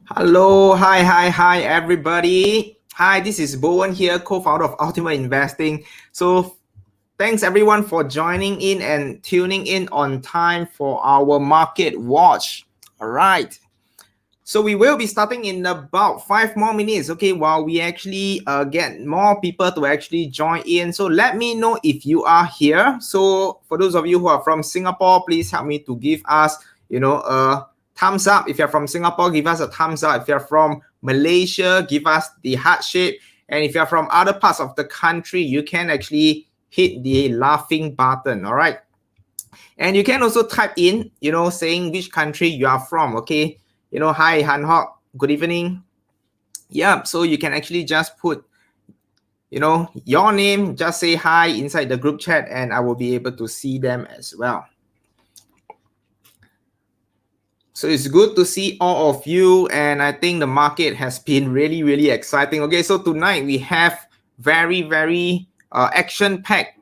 Hello, hi, everybody. Hi, this is Bowen here, co-founder of Ultimate Investing. So, thanks everyone for joining in and tuning in on time for our market watch. All right. So we will be starting in about 5 more minutes, okay, while we actually get more people to actually join in. So let me know if you are here. So for those of you who are from Singapore, please help me to give us, a thumbs up. If you're from Singapore, give us a thumbs up. If you're from Malaysia, give us the heart shape. And if you're from other parts of the country, you can actually hit the laughing button, all right? And you can also type in, saying which country you are from, okay? Hi, Han Hock, good evening. Yeah, so you can actually just put, your name, just say hi inside the group chat and I will be able to see them as well. So it's good to see all of you, and I think the market has been really, really exciting. Okay, so tonight we have very, very action-packed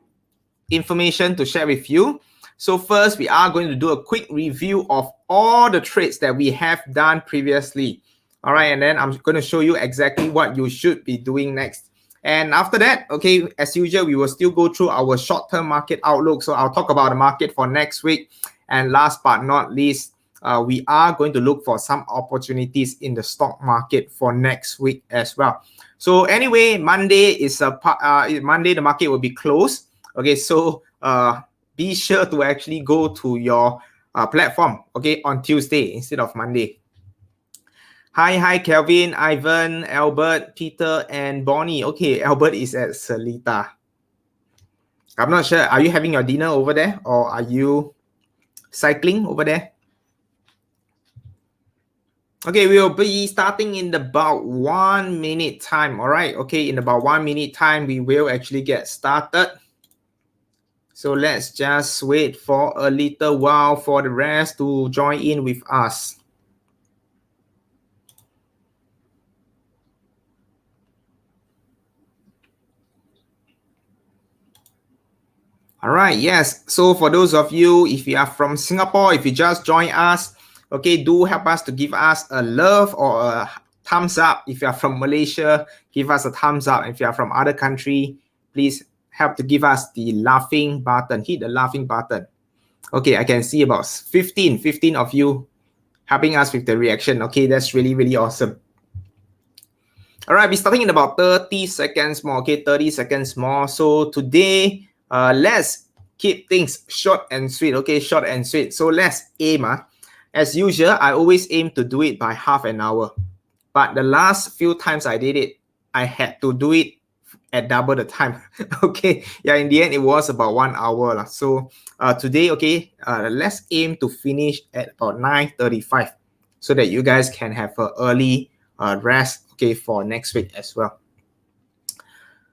information to share with you. So first, we are going to do a quick review of all the trades that we have done previously. All right, and then I'm going to show you exactly what you should be doing next. And after that, okay, as usual, we will still go through our short-term market outlook. So I'll talk about the market for next week. And last but not least, we are going to look for some opportunities in the stock market for next week as well. So anyway, Monday is Monday the market will be closed. Okay, so be sure to actually go to your platform, okay, on Tuesday instead of Monday. Hi, Kelvin, Ivan, Albert, Peter, and Bonnie. Okay, Albert is at Seletar. I'm not sure. Are you having your dinner over there or are you cycling over there? Okay, we will be starting in about 1 minute time. All right. Okay, in about 1 minute time, we will actually get started. So let's just wait for a little while for the rest to join in with us. All right, yes. So for those of you, if you are from Singapore, if you just join us, okay, do help us to give us a love or a thumbs up. If you are from Malaysia, give us a thumbs up. If you are from other country, please help to give us the laughing button. Hit the laughing button. Okay, I can see about 15 of you helping us with the reaction. Okay, that's really, really awesome. All right, we're starting in about 30 seconds more. Okay, 30 seconds more. So today, let's keep things short and sweet. Okay, short and sweet. So let's aim. As usual, I always aim to do it by half an hour. But the last few times I did it, I had to do it at double the time. Okay, yeah, in the end, it was about 1 hour. So today, okay, let's aim to finish at about 9:35 so that you guys can have an early rest, okay, for next week as well.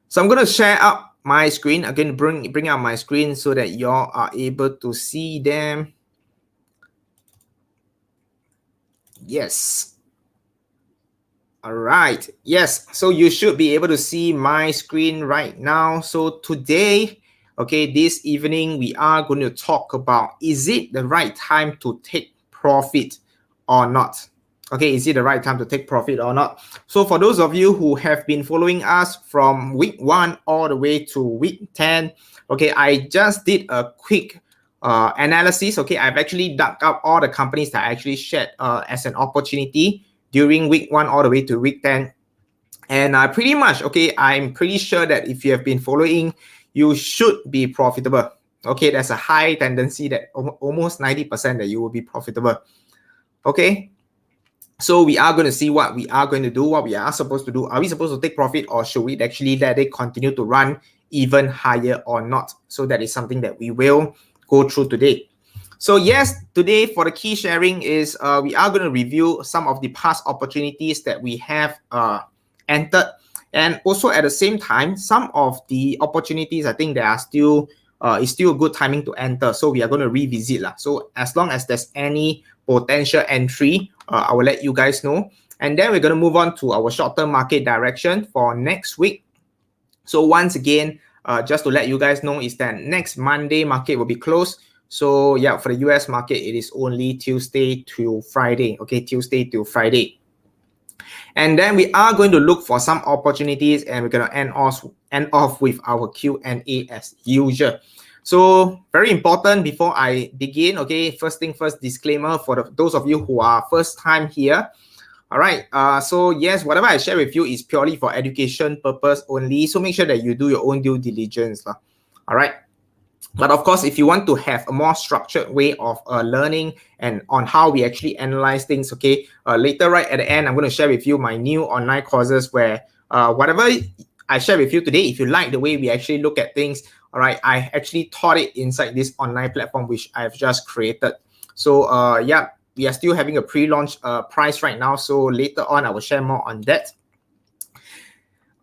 So I'm going to share up my screen. I'm going to bring out my screen so that y'all are able to see them. Yes. All right. Yes. So you should be able to see my screen right now. So today, okay, this evening, we are going to talk about, is it the right time to take profit or not? Okay, is it the right time to take profit or not? So for those of you who have been following us from week 1 all the way to week 10, okay, I just did a quick analysis. Okay, I've actually dug up all the companies that I actually shared as an opportunity during week 1 all the way to week 10. And pretty much, okay, I'm pretty sure that if you have been following, you should be profitable. Okay, there's a high tendency that almost 90% that you will be profitable. Okay, so we are going to see what we are going to do, what we are supposed to do. Are we supposed to take profit or should we actually let it continue to run even higher or not? So that is something that we will go through today. So yes, today for the key sharing is we are going to review some of the past opportunities that we have entered. And also at the same time, some of the opportunities, I think there are still, it's still a good timing to enter. So we are going to revisit. So as long as there's any potential entry, I will let you guys know. And then we're going to move on to our short-term market direction for next week. So once again, just to let you guys know is that next Monday market will be closed. So yeah, for the US market, it is only Tuesday to Friday. Okay, Tuesday to Friday. And then we are going to look for some opportunities, and we're going to end off with our Q&A as usual. So very important before I begin, okay, first thing first, disclaimer for those of you who are first time here. All right, so yes, whatever I share with you is purely for education purpose only, so make sure that you do your own due diligence. All right. But of course, if you want to have a more structured way of learning and on how we actually analyze things, okay, later right at the end, I'm going to share with you my new online courses where whatever I share with you today, if you like the way we actually look at things, all right, I actually taught it inside this online platform, which I've just created. So yeah, we are still having a pre-launch price right now. So later on, I will share more on that.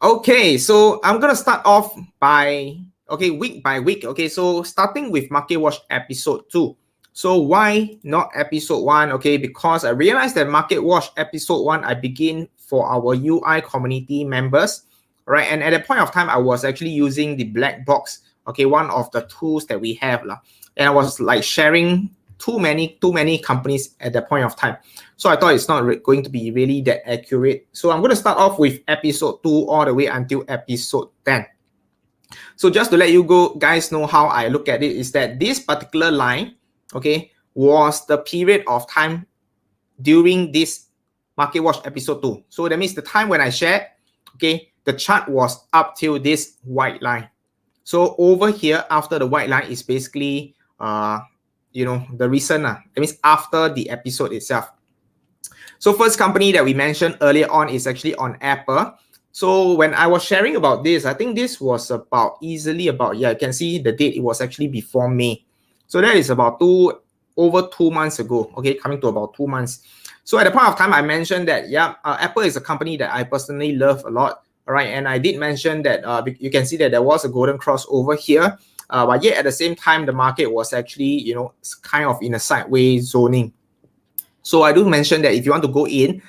Okay, so I'm going to start off by week by week. Okay, so starting with Market Watch episode 2. So why not episode 1? Okay, because I realized that Market Watch episode 1, I begin for our UI community members, right? And at that point of time, I was actually using the black box, okay, one of the tools that we have. And I was like sharing too many companies at that point of time. So I thought it's not going to be really that accurate. So I'm going to start off with episode 2 all the way until episode 10. So just to let you guys know how I look at it is that this particular line, okay, was the period of time during this Market Watch episode 2. So that means the time when I shared, okay, the chart was up till this white line. So over here, after the white line is basically, the recent, that means after the episode itself. So first company that we mentioned earlier on is actually on Apple. So when I was sharing about this, I think this was you can see the date, it was actually before May. So that is about over 2 months ago, okay, coming to about 2 months. So at the point of time, I mentioned that, Apple is a company that I personally love a lot, all right? And I did mention that you can see that there was a golden cross over here, but yet at the same time, the market was actually, kind of in a sideways zoning. So I do mention that if you want to go in,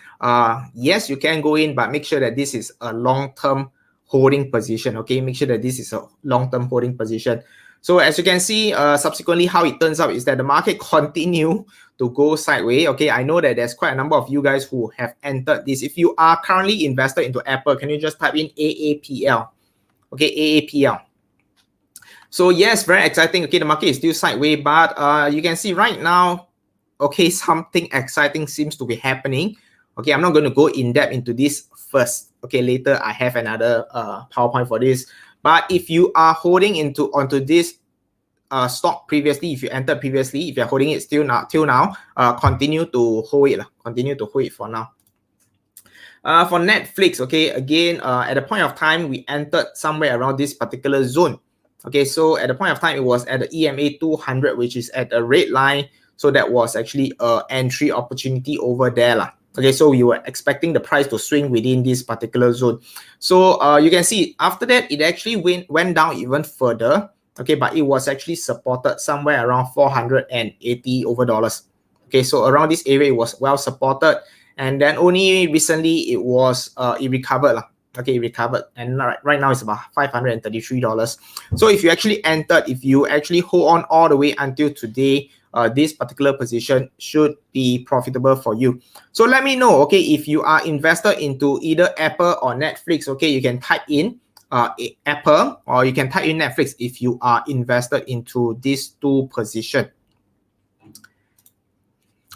yes, you can go in, but make sure that this is a long-term holding position, okay? Make sure that this is a long-term holding position. So as you can see, subsequently, how it turns out is that the market continue to go sideways, okay? I know that there's quite a number of you guys who have entered this. If you are currently invested into Apple, can you just type in AAPL? Okay, AAPL. So yes, very exciting. Okay, the market is still sideways, but you can see right now, okay, something exciting seems to be happening. Okay, I'm not going to go in depth into this first. Okay, later I have another PowerPoint for this. But if you are holding onto this stock previously, if you entered previously, if you're holding it till now, continue to hold it. Continue to hold it for now. For Netflix, okay, again, at the point of time, we entered somewhere around this particular zone. Okay, so at the point of time, it was at the EMA 200, which is at a red line. So that was actually an entry opportunity over there. Okay, so we were expecting the price to swing within this particular zone. So you can see after that, it actually went down even further. Okay, but it was actually supported somewhere around 480 over dollars. Okay, so around this area, it was well supported. And then only recently it recovered. Okay, it recovered. And right now it's about $533. So if you actually entered, if you actually hold on all the way until today, this particular position should be profitable for you. So let me know, okay, if you are invested into either Apple or Netflix, okay, you can type in Apple or you can type in Netflix if you are invested into these two positions.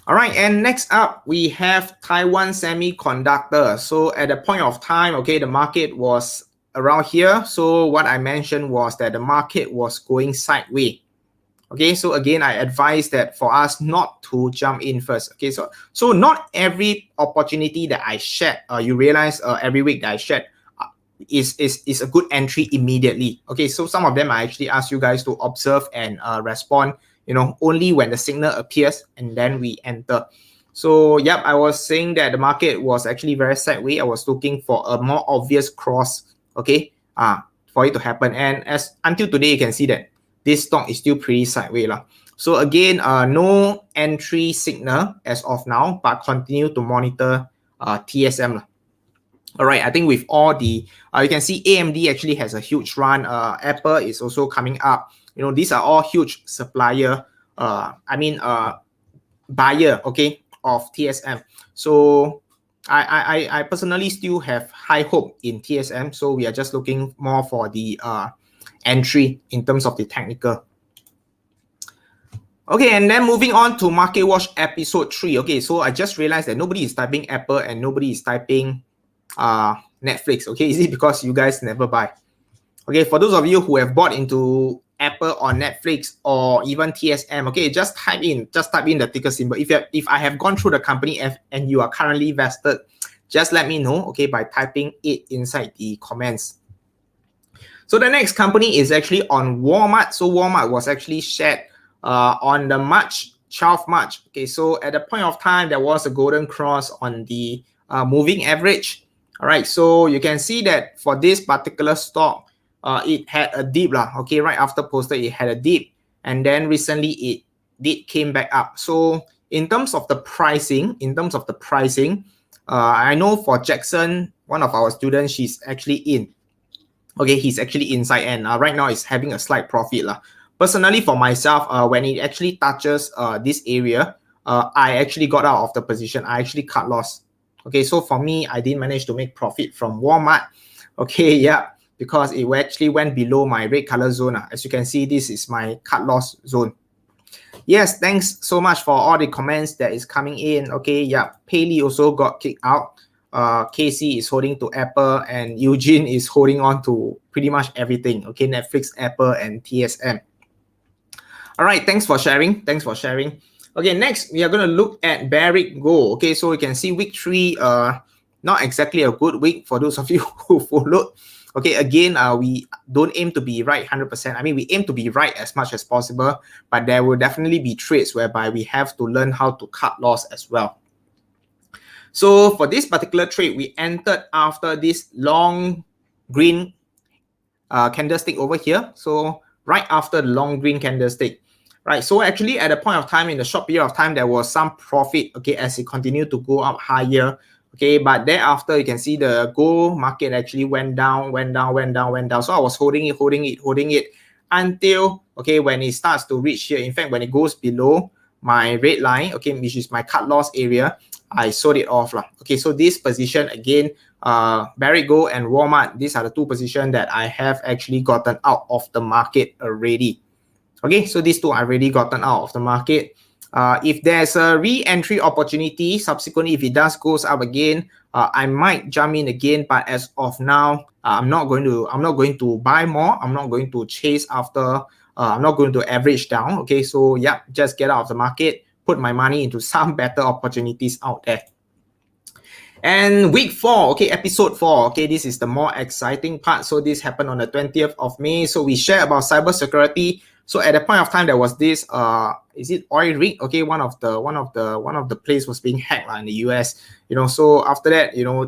All right, and next up, we have Taiwan Semiconductor. So at the point of time, okay, the market was around here. So what I mentioned was that the market was going sideways. Okay, so again, I advise that for us not to jump in first. Okay, so not every opportunity that I shared, you realize every week that I shared is a good entry immediately. Okay, so some of them I actually ask you guys to observe and respond, only when the signal appears and then we enter. So yep, I was saying that the market was actually very sideways. I was looking for a more obvious cross, okay, for it to happen. And until today, you can see that this stock is still pretty sideways. So again, no entry signal as of now, but continue to monitor TSM. All right, I think with all the, you can see AMD actually has a huge run. Apple is also coming up. These are all huge supplier, buyer, okay, of TSM. So I personally still have high hope in TSM. So we are just looking more for the entry in terms of the technical. Okay, and then moving on to Market Watch episode 3. Okay, so I just realized that nobody is typing Apple and nobody is typing Netflix. Okay, is it because you guys never buy? Okay, for those of you who have bought into Apple or Netflix or even TSM, okay, just type in the ticker symbol. If I have gone through the company and you are currently vested, just let me know, okay, by typing it inside the comments. So the next company is actually on Walmart. So Walmart was actually shared on the 12th March. Okay, so at the point of time, there was a golden cross on the moving average. All right, so you can see that for this particular stock, it had a dip lah. Okay, right after posted, it had a dip, and then recently it did came back up. So in terms of the pricing, I know for Jackson, one of our students, she's actually in. Okay, he's actually inside, and right now it's having a slight profit lah. Personally, for myself, when it actually touches this area, I actually got out of the position. I actually cut loss. Okay, so for me, I didn't manage to make profit from Walmart. Okay, yeah, because it actually went below my red color zone. As you can see, this is my cut loss zone. Yes, thanks so much for all the comments that is coming in. Okay, yeah, Paley also got kicked out. Casey is holding to Apple, and Eugene is holding on to pretty much everything. Okay, Netflix, Apple, and TSM. All right, thanks for sharing. Okay, next we are going to look at Barrick Gold. Okay, so you can see week 3, not exactly a good week for those of you who followed. Okay, again, we don't aim to be right 100%. I mean, we aim to be right as much as possible, but there will definitely be trades whereby we have to learn how to cut loss as well. So for this particular trade, we entered after this long green candlestick over here. So right after the long green candlestick. Right, so actually at a point of time, in the short period of time, there was some profit, okay, as it continued to go up higher, okay, but thereafter you can see the gold market actually went down. So I was holding it until, okay, when it starts to reach here. In fact, when it goes below my red line, okay, which is my cut loss area, I sold it off lah. Okay, so this position again, Barrick Gold and Walmart, these are the two positions that I have actually gotten out of the market already. Okay, so these two I've already gotten out of the market. If there's a re-entry opportunity, subsequently, if it does goes up again, I might jump in again. But as of now, I'm not going to buy more. I'm not going to chase after. I'm not going to average down. Okay, so yeah, just get out of the market, put my money into some better opportunities out there. And week 4, okay, episode 4, okay, this is the more exciting part. So this happened on the 20th of May. So we share about cybersecurity. So at the point of time, there was this is it oil rig? Okay, one of the place was being hacked in the US. You know, so after that, you know,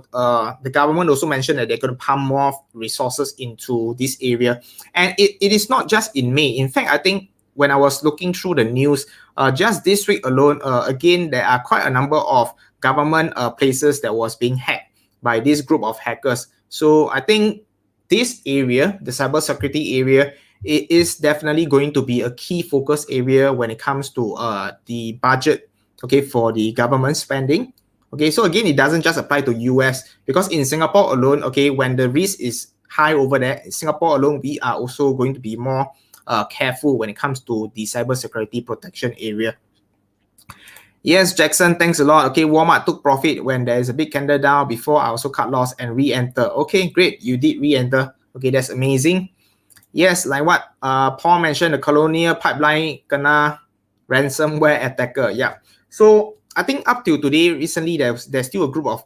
the government also mentioned that they're going to pump more resources into this area. And it is not just in May. In fact, I think when I was looking through the news, just this week alone, again, there are quite a number of government places that was being hacked by this group of hackers. So I think this area, the cybersecurity area, it is definitely going to be a key focus area when it comes to the budget, okay, for the government spending. Okay, so again, it doesn't just apply to US, because in Singapore alone, okay, when the risk is high over there, in Singapore alone, we are also going to be more careful when it comes to the cybersecurity protection area. Yes, Jackson, thanks a lot. Okay, Walmart took profit when there is a big candle down. Before, I also cut loss and re-enter. Okay, great. You did re-enter. Okay, that's amazing. Yes, like what Paul mentioned, the Colonial Pipeline kena ransomware attacker. Yeah. So I think up till today, recently, there's still a group of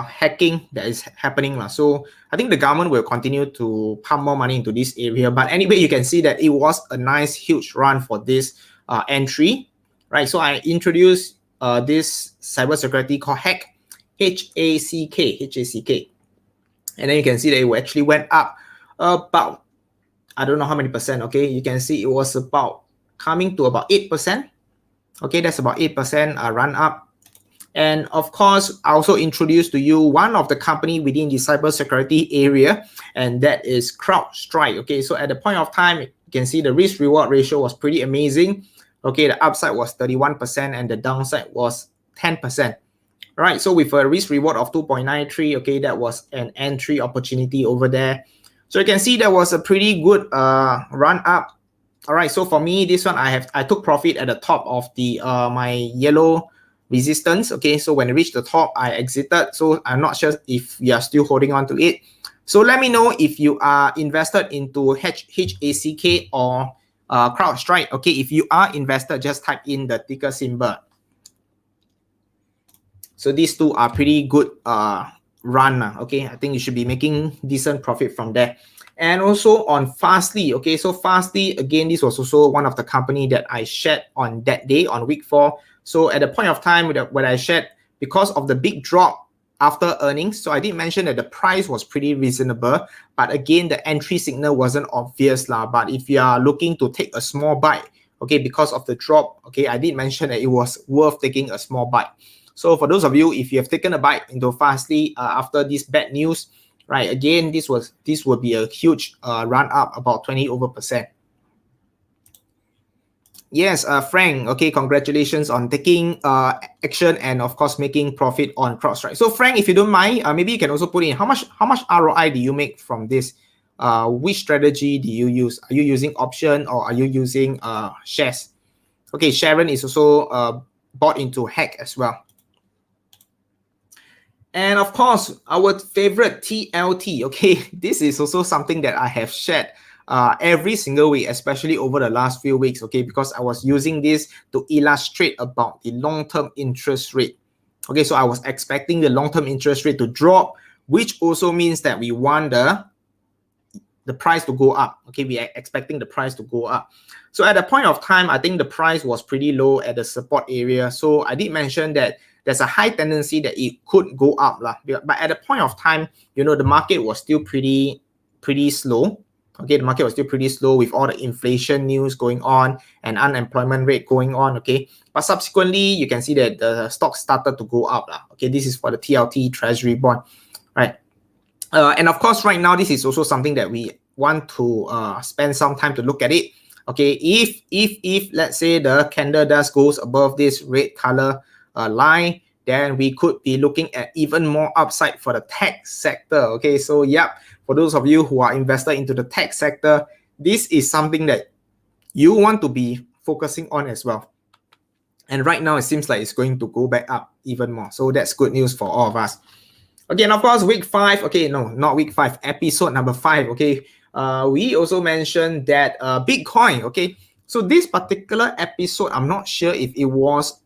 hacking that is happening. So I think the government will continue to pump more money into this area. But anyway, you can see that it was a nice, huge run for this entry. Right, so I introduced this cybersecurity called HACK, H-A-C-K. And then you can see that it actually went up about, I don't know how many percent, okay? You can see it was about coming to about 8%. Okay, that's about 8% run up. And of course, I also introduced to you one of the company within the cybersecurity area, and that is CrowdStrike. Okay, so at the point of time, you can see the risk reward ratio was pretty amazing. Okay, the upside was 31% and the downside was 10%. All right, so with a risk reward of 2.93, okay, that was an entry opportunity over there. So you can see there was a pretty good run up. All right, so for me, this one I took profit at the top of the my yellow resistance. Okay, so when it reached the top, I exited. So I'm not sure if you are still holding on to it. So let me know if you are invested into HACK or CrowdStrike. Okay, if you are invested, just type in the ticker symbol. So these two are pretty good run. Okay, I think you should be making decent profit from there. And also on Fastly, okay, so Fastly, again, this was also one of the company that I shared on that day, on week 4. So at the point of time when I shared, because of the big drop after earnings, so I did mention that the price was pretty reasonable, but again, the entry signal wasn't obvious lah. But if you are looking to take a small bite, okay, because of the drop, okay, I did mention that it was worth taking a small bite. So for those of you, if you have taken a bite into Fastly after this bad news, right, again, this would be a huge run up, about 20%. Yes, Frank, okay, congratulations on taking action and of course making profit on CrowdStrike. So Frank, if you don't mind, maybe you can also put in how much ROI do you make from this? Which strategy do you use? Are you using option or are you using shares? Okay, Sharon is also bought into Hack as well. And of course, our favorite TLT, okay, this is also something that I have shared every single week, especially over the last few weeks, okay, because I was using this to illustrate about the long-term interest rate. Okay, so I was expecting the long-term interest rate to drop, which also means that we want the price to go up. Okay, we are expecting the price to go up. So at the point of time, I think the price was pretty low at the support area. So I did mention that there's a high tendency that it could go up lah. But at the point of time, you know, the market was still pretty slow. Okay, the market was still pretty slow with all the inflation news going on and unemployment rate going on. Okay, but subsequently you can see that the stock started to go up lah. Okay, this is for the TLT Treasury bond, right? And of course, right now this is also something that we want to spend some time to look at it. Okay, if let's say the candle does goes above this red color line, then we could be looking at even more upside for the tech sector. Okay, so yep, for those of you who are invested into the tech sector, this is something that you want to be focusing on as well. And right now it seems like it's going to go back up even more. So that's good news for all of us. Okay, and of course, week 5, okay, no, not week 5, episode number 5, okay, we also mentioned that Bitcoin, okay, so this particular episode, I'm not sure if it was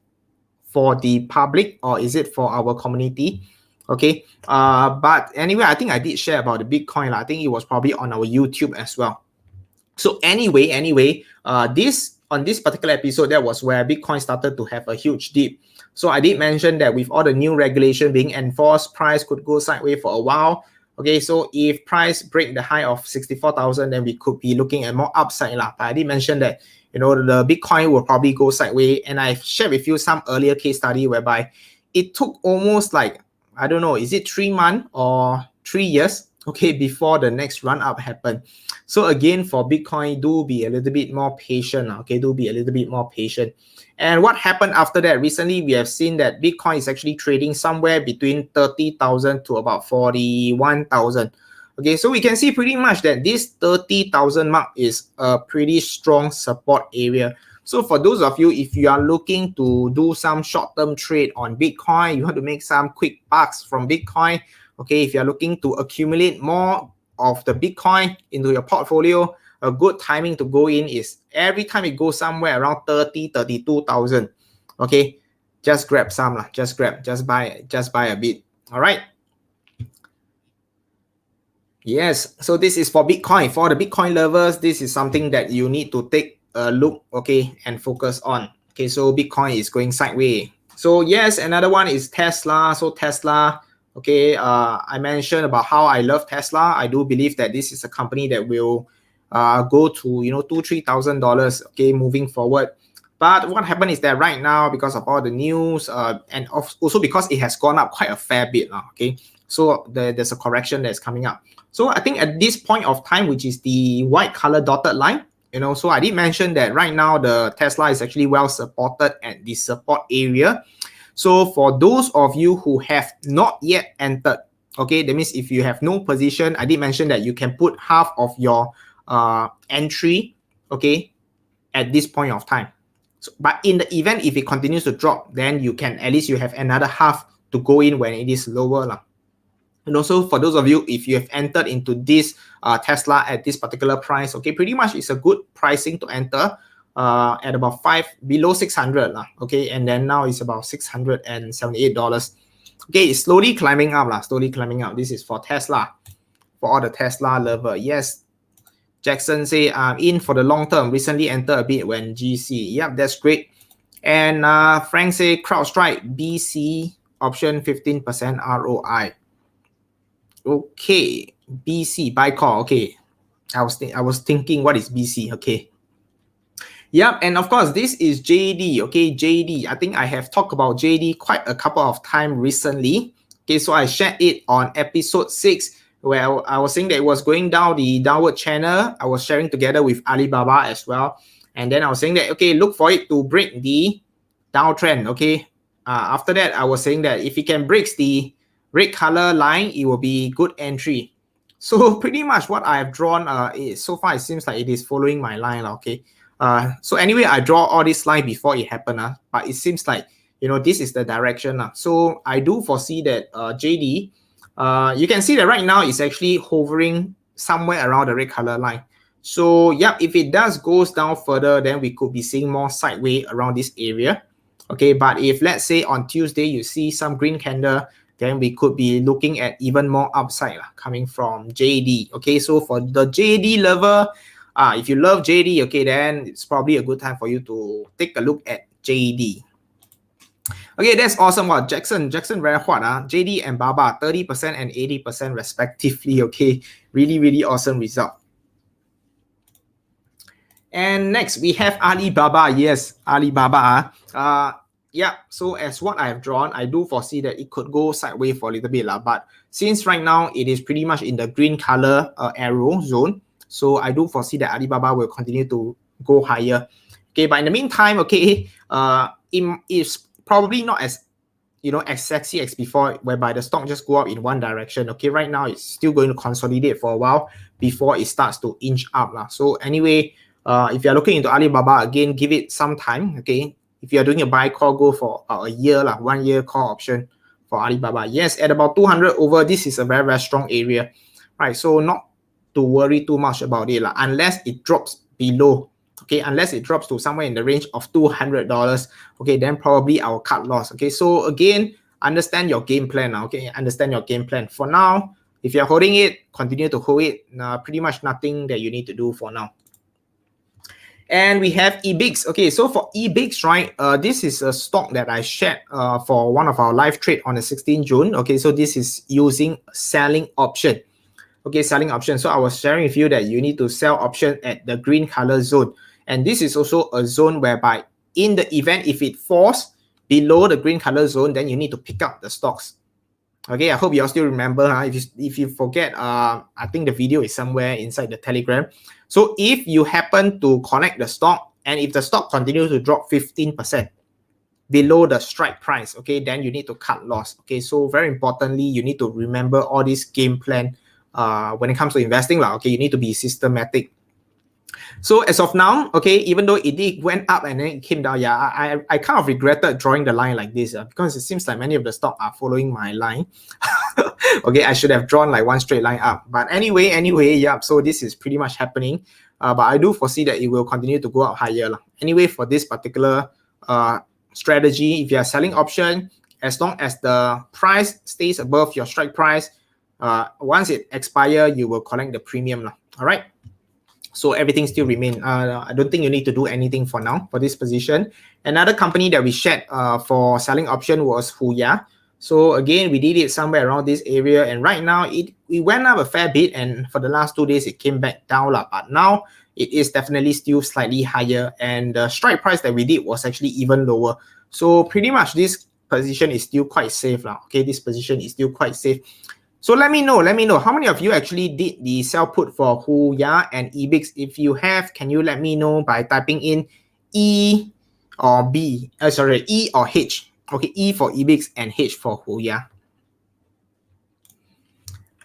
for the public or is it for our community, okay, but anyway, I think I did share about the Bitcoin, I think it was probably on our YouTube as well. So anyway, on this particular episode, that was where Bitcoin started to have a huge dip. So I did mention that with all the new regulation being enforced, price could go sideways for a while. Okay, so if price break the high of 64,000, then we could be looking at more upside lah. But I did mention that, you know, the Bitcoin will probably go sideways. And I've shared with you some earlier case study whereby it took almost like, I don't know, is it 3 months or 3 years? Okay, before the next run up happened. So again, for Bitcoin, do be a little bit more patient. Okay, do be a little bit more patient. And what happened after that? Recently, we have seen that Bitcoin is actually trading somewhere between 30,000 to about 41,000. Okay, so we can see pretty much that this 30,000 mark is a pretty strong support area. So for those of you, if you are looking to do some short-term trade on Bitcoin, you want to make some quick bucks from Bitcoin, okay, if you're looking to accumulate more of the Bitcoin into your portfolio, a good timing to go in is every time it goes somewhere around 32,000. Okay, just grab some lah. Just buy a bit. All right. Yes, so this is for Bitcoin. For the Bitcoin lovers, this is something that you need to take a look, okay, and focus on. Okay, so Bitcoin is going sideways. So yes, another one is Tesla. So Tesla, okay, I mentioned about how I love Tesla. I do believe that this is a company that will go to, you know, $2,000-$3,000, okay, moving forward. But what happened is that right now, because of all the news and also because it has gone up quite a fair bit, okay, so there's a correction that's coming up. So I think at this point of time, which is the white color dotted line, you know, so I did mention that right now the Tesla is actually well supported at the support area. So for those of you who have not yet entered, okay, that means if you have no position, I did mention that you can put half of your entry, okay, at this point of time. So, but in the event if it continues to drop, then you can at least you have another half to go in when it is lower lah. And also for those of you, if you have entered into this Tesla at this particular price, okay, pretty much it's a good pricing to enter at about below 600 lah, okay, and then now it's about $678. Okay, it's slowly climbing up lah, slowly climbing up. This is for Tesla, for all the Tesla lover. Yes, Jackson say I'm in for the long term. Recently entered a bit when GC. Yep, that's great. And Frank say CrowdStrike BC option 15% ROI. Okay, BC buy call. Okay, I was thinking what is BC? Okay. Yep, and of course this is JD. Okay, JD. I think I have talked about JD quite a couple of times recently. Okay, so I shared it on episode 6 where I was saying that it was going down the downward channel. I was sharing together with Alibaba as well, and then I was saying that okay, look for it to break the downtrend. Okay, after that I was saying that if it can break the red color line, it will be good entry. So pretty much what I have drawn so far it seems like it is following my line. Okay, so anyway, I draw all this line before it happened, but it seems like this is the direction. So I do foresee that JD, you can see that right now it's actually hovering somewhere around the red color line. So yeah, if it does goes down further, then we could be seeing more sideways around this area. Okay, but if let's say on Tuesday you see some green candle, then we could be looking at even more upside coming from JD. Okay, so for the JD lover, if you love JD, okay, then it's probably a good time for you to take a look at JD. Okay, that's awesome. Wow, Jackson very hot. JD and Baba, 30% and 80% respectively. Okay, really awesome result. And next we have Alibaba. Yes, Alibaba. Yeah, so as what I have drawn, I do foresee that it could go sideways for a little bit. But since right now it is pretty much in the green color arrow zone, so I do foresee that Alibaba will continue to go higher. Okay, but in the meantime, okay, it's probably not as as sexy as before, whereby the stock just go up in one direction. Okay, right now it's still going to consolidate for a while before it starts to inch up. So anyway, if you're looking into Alibaba, again, give it some time. Okay, if you're doing a buy call, go for a year, 1 year call option for Alibaba. Yes, at about 200 over, this is a very strong area, right? So not to worry too much about it, unless it drops below. Okay, unless it drops to somewhere in the range of $200, okay, then probably I'll cut loss. Okay, so again, understand your game plan. Okay, understand your game plan. For now, if you're holding it, continue to hold it. Pretty much nothing that you need to do for now. And we have EBIX. Okay, so for EBIX, right, this is a stock that I shared for one of our live trade on the 16th June. Okay, so this is using selling option. Okay, selling option. So I was sharing with you that you need to sell option at the green color zone. And this is also a zone whereby in the event if it falls below the green color zone, then you need to pick up the stocks. Okay, I hope you all still remember. If you forget, I think the video is somewhere inside the Telegram. So if you happen to connect the stock, and if the stock continues to drop 15% below the strike price, okay, then you need to cut loss. Okay, so very importantly, you need to remember all this game plan when it comes to investing. Okay, you need to be systematic. So as of now, okay, even though it went up and then it came down, yeah, I kind of regretted drawing the line like this because it seems like many of the stock are following my line. Okay, I should have drawn like one straight line up. But anyway, yeah, so this is pretty much happening. But I do foresee that it will continue to go up higher. Anyway, for this particular strategy, if you are selling option, as long as the price stays above your strike price, once it expires, you will collect the premium. All right. So everything still remain. I don't think you need to do anything for now for this position. Another company that we shared for selling option was Huya. So again, we did it somewhere around this area, and right now it went up a fair bit, and for the last 2 days it came back down. But now it is definitely still slightly higher, and the strike price that we did was actually even lower. So pretty much this position is still quite safe. Okay, this position is still quite safe. So let me know how many of you actually did the sell put for Huya and EBIX. If you have, can you let me know by typing in E or B? E or H. Okay, E for EBIX and H for Huya.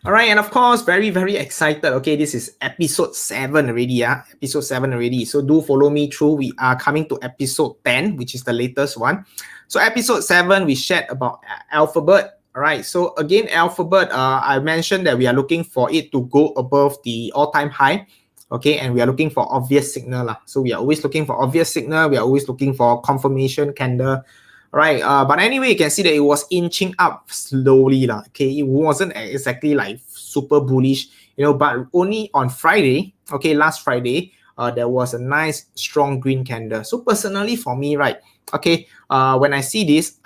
All right, and of course, very, very excited. Okay, this is episode 7 already. Episode 7 already. So do follow me through. We are coming to episode 10, which is the latest one. So episode 7, we shared about Alphabet. All right, so again, Alphabet, I mentioned that we are looking for it to go above the all-time high. Okay, and we are looking for obvious signal. So we are always looking for obvious signal. We are always looking for confirmation candle. Right, but anyway, you can see that it was inching up slowly. Okay, it wasn't exactly like super bullish, but only on Friday, okay, last Friday, there was a nice strong green candle. So personally for me, right, okay, when I see this,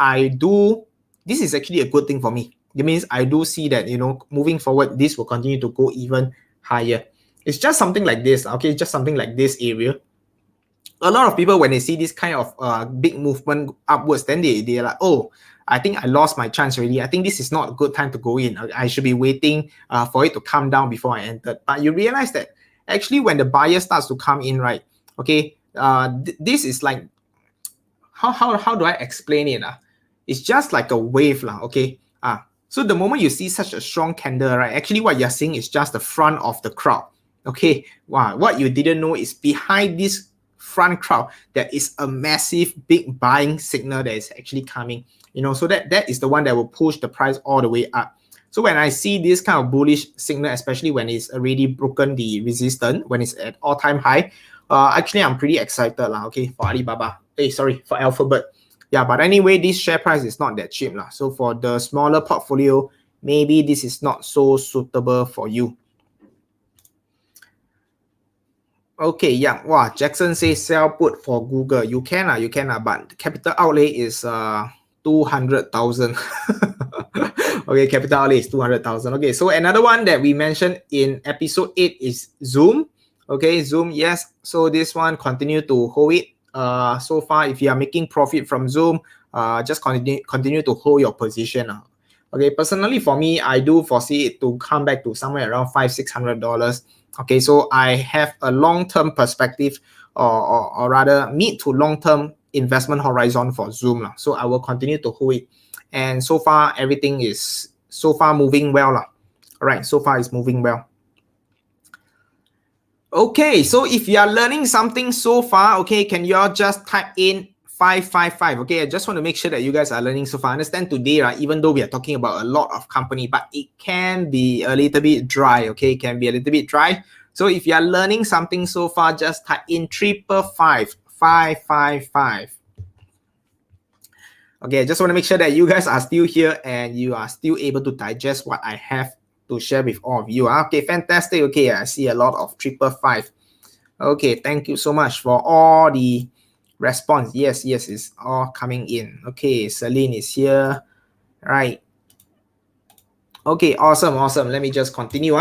this is actually a good thing for me. It means I do see that, moving forward, this will continue to go even higher. It's just something like this, okay, just something like this area. A lot of people, when they see this kind of big movement upwards, then they're like, oh, I think I lost my chance already. I think this is not a good time to go in. I should be waiting for it to come down before I entered. But you realize that actually when the buyer starts to come in, right, okay, this is like, how do I explain it? It's just like a wave, okay. So the moment you see such a strong candle, right, actually what you're seeing is just the front of the crowd. Okay, wow, what you didn't know is behind this front crowd, there is a massive big buying signal that is actually coming. So that is the one that will push the price all the way up. So when I see this kind of bullish signal, especially when it's already broken the resistance, when it's at all-time high, actually I'm pretty excited okay, for Alibaba. For Alphabet. Yeah, but anyway, this share price is not that cheap So for the smaller portfolio, maybe this is not so suitable for you. Okay, yeah. Wow, Jackson says sell put for Google. You can, but capital outlay is 200,000. Okay, capital outlay is 200,000. Okay, so another one that we mentioned in episode 8 is Zoom. Okay, Zoom, yes. So this one, continue to hold it. So far, if you are making profit from Zoom, just continue to hold your position. Okay, personally for me, I do foresee it to come back to somewhere around $500-600. Okay, so I have a long-term perspective, or rather mid to long-term investment horizon for Zoom. So I will continue to hold it. And so far, everything is moving well. All right, so far it's moving well. Okay, so if you are learning something so far, okay, can you all just type in 555? Okay, I just want to make sure that you guys are learning so far. I understand today, right, even though we are talking about a lot of company, but it can be a little bit dry, okay, it can be a little bit dry. So if you are learning something so far, just type in 555. Okay, I just want to make sure that you guys are still here and you are still able to digest what I have to share with all of you. Okay, fantastic. Okay, I see a lot of 555. Okay, thank you so much for all the response. Yes, it's all coming in. Okay, Celine is here. Right. Okay, awesome. Let me just continue.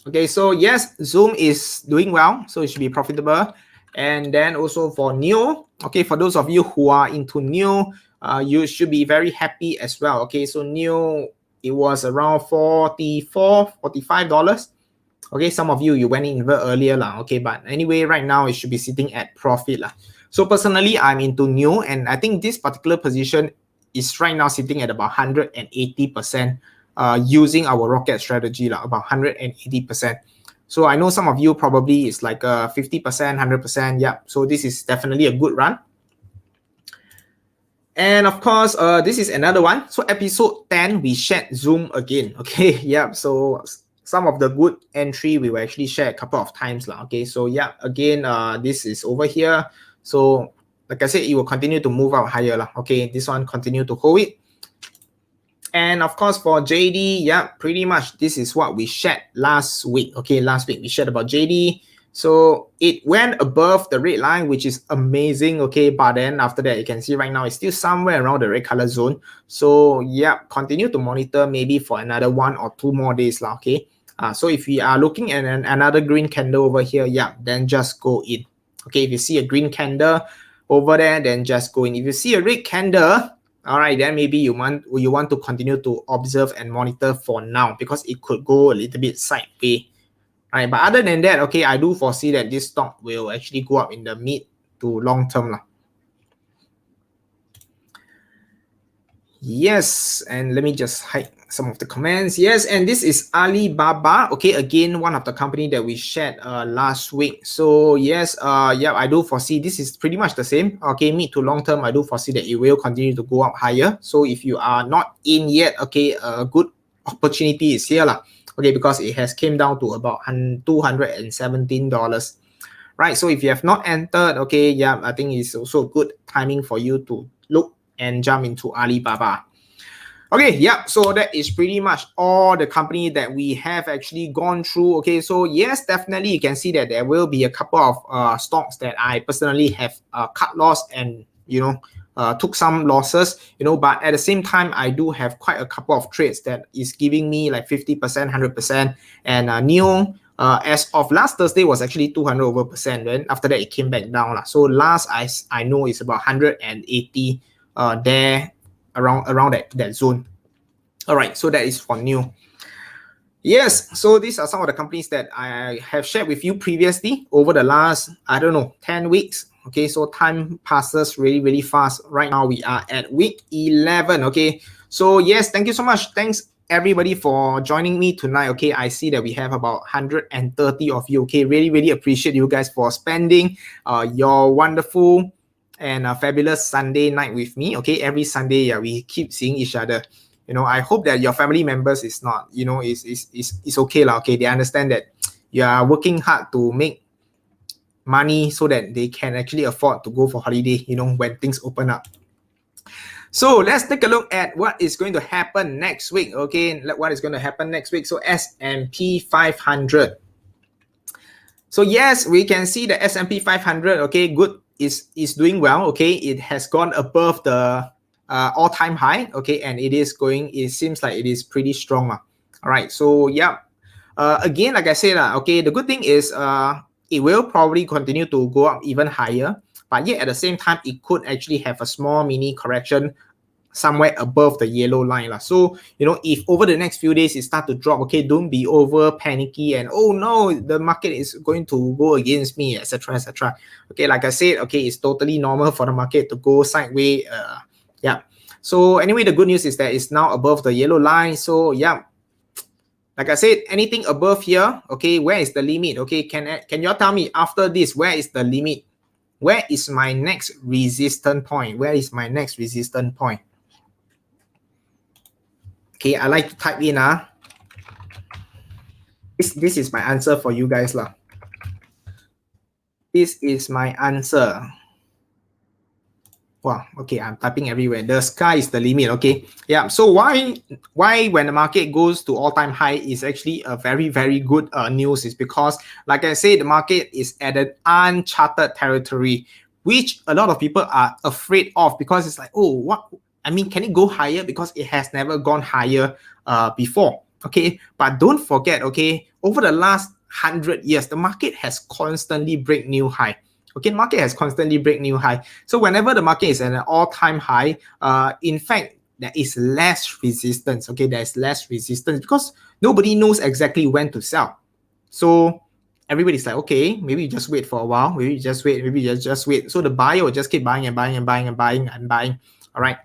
Okay, so yes, Zoom is doing well, so it should be profitable. And then also for NIO, okay, for those of you who are into NIO, you should be very happy as well. Okay, so NIO, it was around $45. Okay, some of you went in very earlier okay, but anyway, right now it should be sitting at profit So personally, I'm into NIO, and I think this particular position is right now sitting at about 180%, using our rocket strategy about 180%. So I know some of you probably is like 50%, 100%. Yeah, so this is definitely a good run. And of course, this is another one. So episode 10, we shared Zoom again. Okay, yeah. So some of the good entry we will actually share a couple of times. Okay, so yeah, again, this is over here. So like I said, it will continue to move out higher. Okay, this one continue to hold it. And of course, for JD, yeah, pretty much this is what we shared last week. Okay, last week we shared about JD. So it went above the red line, which is amazing. Okay, but then after that, you can see right now it's still somewhere around the red color zone. So yeah, continue to monitor maybe for another 1 or 2 more days. Okay. So if we are looking at another green candle over here, yeah, then just go in. Okay, if you see a green candle over there, then just go in. If you see a red candle, all right, then maybe you want to continue to observe and monitor for now, because it could go a little bit sideways. All right, but other than that, okay, I do foresee that this stock will actually go up in the mid to long term. Yes, and let me just hide some of the comments. Yes, and this is Alibaba. Okay, again, one of the company that we shared last week. So yes, yeah, I do foresee this is pretty much the same. Okay, mid to long term, I do foresee that it will continue to go up higher. So if you are not in yet, okay, a good opportunity is here lah. Okay, because it has came down to about $217. Right, so if you have not entered, okay, yeah, I think it's also good timing for you to look and jump into Alibaba. Okay, yeah, so that is pretty much all the company that we have actually gone through. Okay, so yes, definitely you can see that there will be a couple of stocks that I personally have cut loss and, you know, took some losses, you know, but at the same time, I do have quite a couple of trades that is giving me like 50%, 100%. And NIO, as of last Thursday, was actually 200 over percent. Then after that, it came back down. So last I know it's about 180 there around that zone. All right, so that is for NIO. Yes, so these are some of the companies that I have shared with you previously over the last, I don't know, 10 weeks. Okay, so time passes really, really fast. Right now, we are at week 11. Okay, so yes, thank you so much. Thanks everybody for joining me tonight. Okay, I see that we have about 130 of you. Okay, really, really appreciate you guys for spending your wonderful and fabulous Sunday night with me. Okay, every Sunday, yeah, we keep seeing each other. You know, I hope that your family members is not, you know, is okay lah. Okay, they understand that you are working hard to make money so that they can actually afford to go for holiday, you know, when things open up. So let's take a look at what is going to happen next week. Okay, what is going to happen next week? So S&P 500. So yes, we can see the S&P 500. Okay, good is doing well. Okay, it has gone above the all-time high. Okay, and it seems like it is pretty strong. All right, so yeah, again, like I said, okay, the good thing is it will probably continue to go up even higher, but yet at the same time, it could actually have a small mini correction somewhere above the yellow line. So, you know, if over the next few days it start to drop, okay, don't be over panicky and, oh no, the market is going to go against me, etc., etc. Okay, like I said, okay, it's totally normal for the market to go sideways. Yeah. So anyway, the good news is that it's now above the yellow line. So yeah, like I said, anything above here, okay, where is the limit? Okay, can you tell me after this, where is the limit? Where is my next resistance point? Where is my next resistance point? Okay, I like to type in. This is my answer for you guys. This is my answer. Wow, okay, I'm typing everywhere. The sky is the limit, okay? Yeah, so why when the market goes to all-time high is actually a very, very good news is because, like I said, the market is at an uncharted territory, which a lot of people are afraid of because it's like, oh, what? I mean, can it go higher? Because it has never gone higher before, okay? But don't forget, okay, over the last 100 years, the market has constantly break new high. Okay, market has constantly break new high. So whenever the market is at an all-time high, in fact, there is less resistance. Okay, there's less resistance because nobody knows exactly when to sell. So everybody's like, okay, maybe you just wait for a while. Maybe you just wait. Maybe you just wait. So the buyer will just keep buying and buying and buying and buying and buying. All right.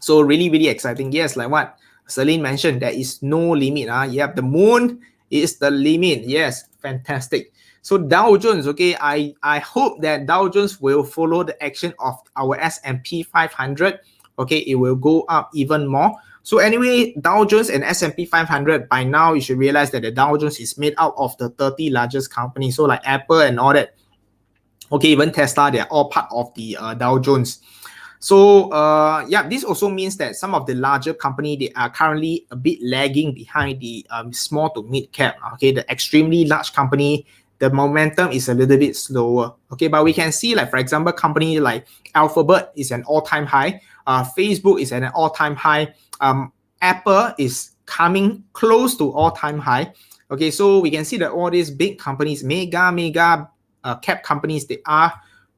So really, really exciting. Yes, like what Celine mentioned, there is no limit. Yep, the moon is the limit. Yes, fantastic. So Dow Jones, okay, I hope that Dow Jones will follow the action of our S&P 500. Okay, it will go up even more. So anyway, Dow Jones and S&P 500, by now you should realize that the Dow Jones is made out of the 30 largest companies. So like Apple and all that. Okay, even Tesla, they're all part of the Dow Jones. So yeah, this also means that some of the larger company, they are currently a bit lagging behind the small to mid cap. Okay, the extremely large company, the momentum is a little bit slower. Okay, but we can see, like, for example, company like Alphabet is an all-time high. Facebook is at an all-time high. Apple is coming close to all-time high. Okay, so we can see that all these big companies, mega cap companies, they are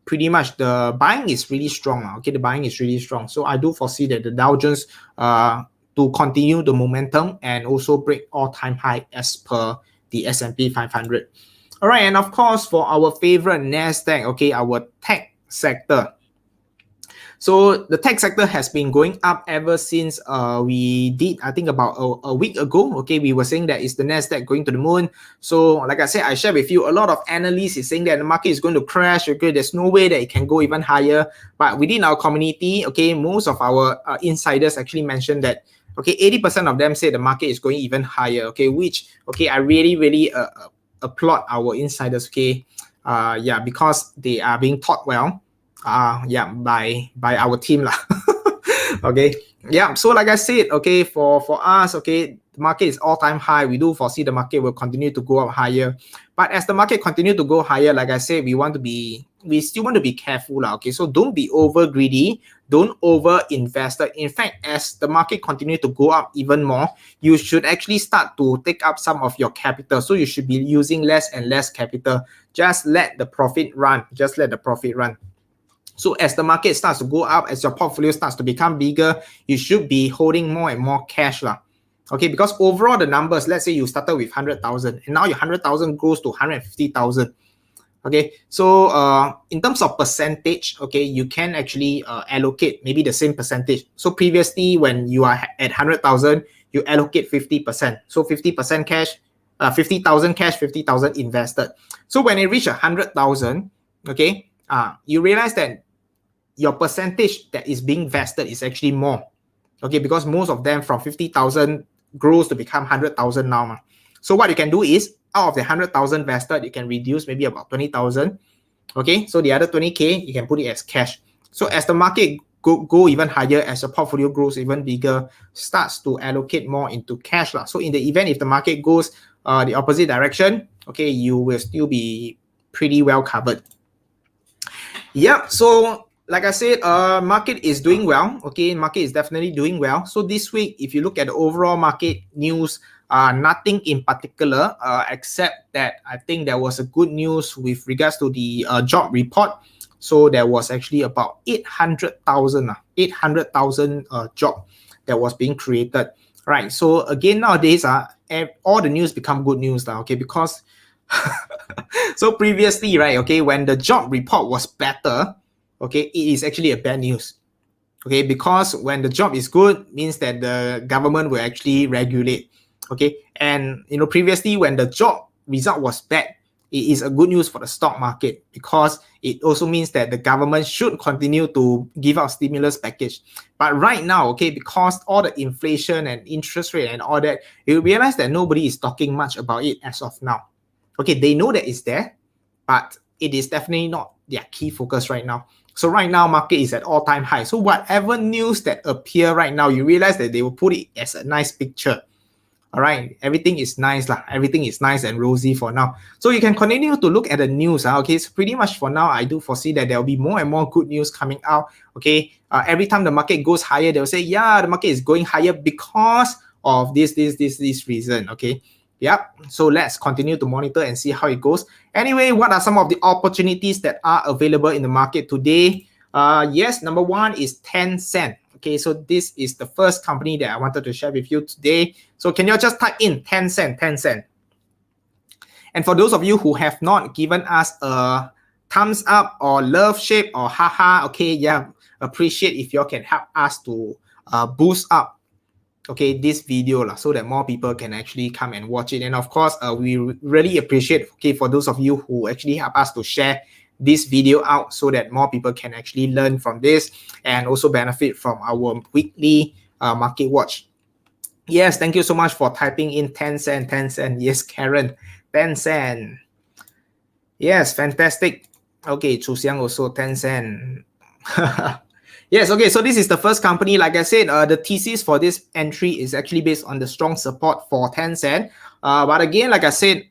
pretty much, the buying is really strong. Okay, the buying is really strong. So I do foresee that the Dow Jones to continue the momentum and also break all-time high as per the S&P 500. All right, and of course, for our favorite NASDAQ, okay, our tech sector. So the tech sector has been going up ever since we did, I think about a week ago. Okay, we were saying that it's the Nasdaq going to the moon. So like I said, I shared with you, a lot of analysts is saying that the market is going to crash. Okay, there's no way that it can go even higher. But within our community, okay, most of our insiders actually mentioned that, okay, 80% of them say the market is going even higher. Okay, which, okay, I really applaud our insiders. Okay, yeah, because they are being taught well, yeah, by our team lah. Okay, yeah. So like I said, okay, for us, okay, the market is all-time high. We do foresee the market will continue to go up higher. But as the market continue to go higher, like I said, we still want to be careful lah. Okay, so don't be over greedy, don't over invest. In fact, as the market continue to go up even more, you should actually start to take up some of your capital. So you should be using less and less capital. Just let the profit run. Just let the profit run. So as the market starts to go up, as your portfolio starts to become bigger, you should be holding more and more cash lah. Okay, because overall the numbers, let's say you started with 100,000 and now your 100,000 goes to 150,000. Okay, so in terms of percentage, okay, you can actually allocate maybe the same percentage. So previously when you are at 100,000, you allocate 50%. So 50% cash, 50,000 cash, 50,000 invested. So when it reaches 100,000, okay, you realize that your percentage that is being vested is actually more. Okay, because most of them from 50,000 grows to become 100,000 now. So what you can do is, out of the 100,000 vested, you can reduce maybe about 20,000. Okay, so the other 20K, you can put it as cash. So as the market go even higher, as your portfolio grows even bigger, starts to allocate more into cash lah. So in the event if the market goes the opposite direction, okay, you will still be pretty well covered. Yeah, so like I said, market is doing well. Okay, market is definitely doing well. So this week, if you look at the overall market news, nothing in particular, except that I think there was a good news with regards to the job report. So there was actually about 800,000 job that was being created. Right. So again, nowadays, all the news become good news now. Okay, because so previously, right, okay, when the job report was better, okay, it is actually a bad news. Okay, because when the job is good, means that the government will actually regulate. Okay, and you know, previously when the job result was bad, it is a good news for the stock market, because it also means that the government should continue to give out stimulus package. But right now, okay, because all the inflation and interest rate and all that, you realize that nobody is talking much about it as of now. Okay, they know that it's there, but it is definitely not their key focus right now. So right now, market is at all-time high. So whatever news that appear right now, you realize that they will put it as a nice picture. All right, everything is nice lah. Everything is nice and rosy for now. So you can continue to look at the news. Okay, so pretty much for now, I do foresee that there will be more and more good news coming out. Okay, every time the market goes higher, they will say, yeah, the market is going higher because of this reason. Okay. Yep. So let's continue to monitor and see how it goes. Anyway, what are some of the opportunities that are available in the market today? Yes, number one is Tencent. Okay, so this is the first company that I wanted to share with you today. So can you just type in Tencent? And for those of you who have not given us a thumbs up or love shape or haha, okay, yeah, appreciate if you all can help us to boost up, okay, this video lah, so that more people can actually come and watch it. And of course, we really appreciate, okay, for those of you who actually help us to share this video out so that more people can actually learn from this and also benefit from our weekly market watch. Yes, thank you so much for typing in Tencent. Yes, Karen, Tencent. Yes, fantastic. Okay, Chu Xiang also Tencent. Yes, okay, so this is the first company. Like I said, the thesis for this entry is actually based on the strong support for Tencent. But again, like I said,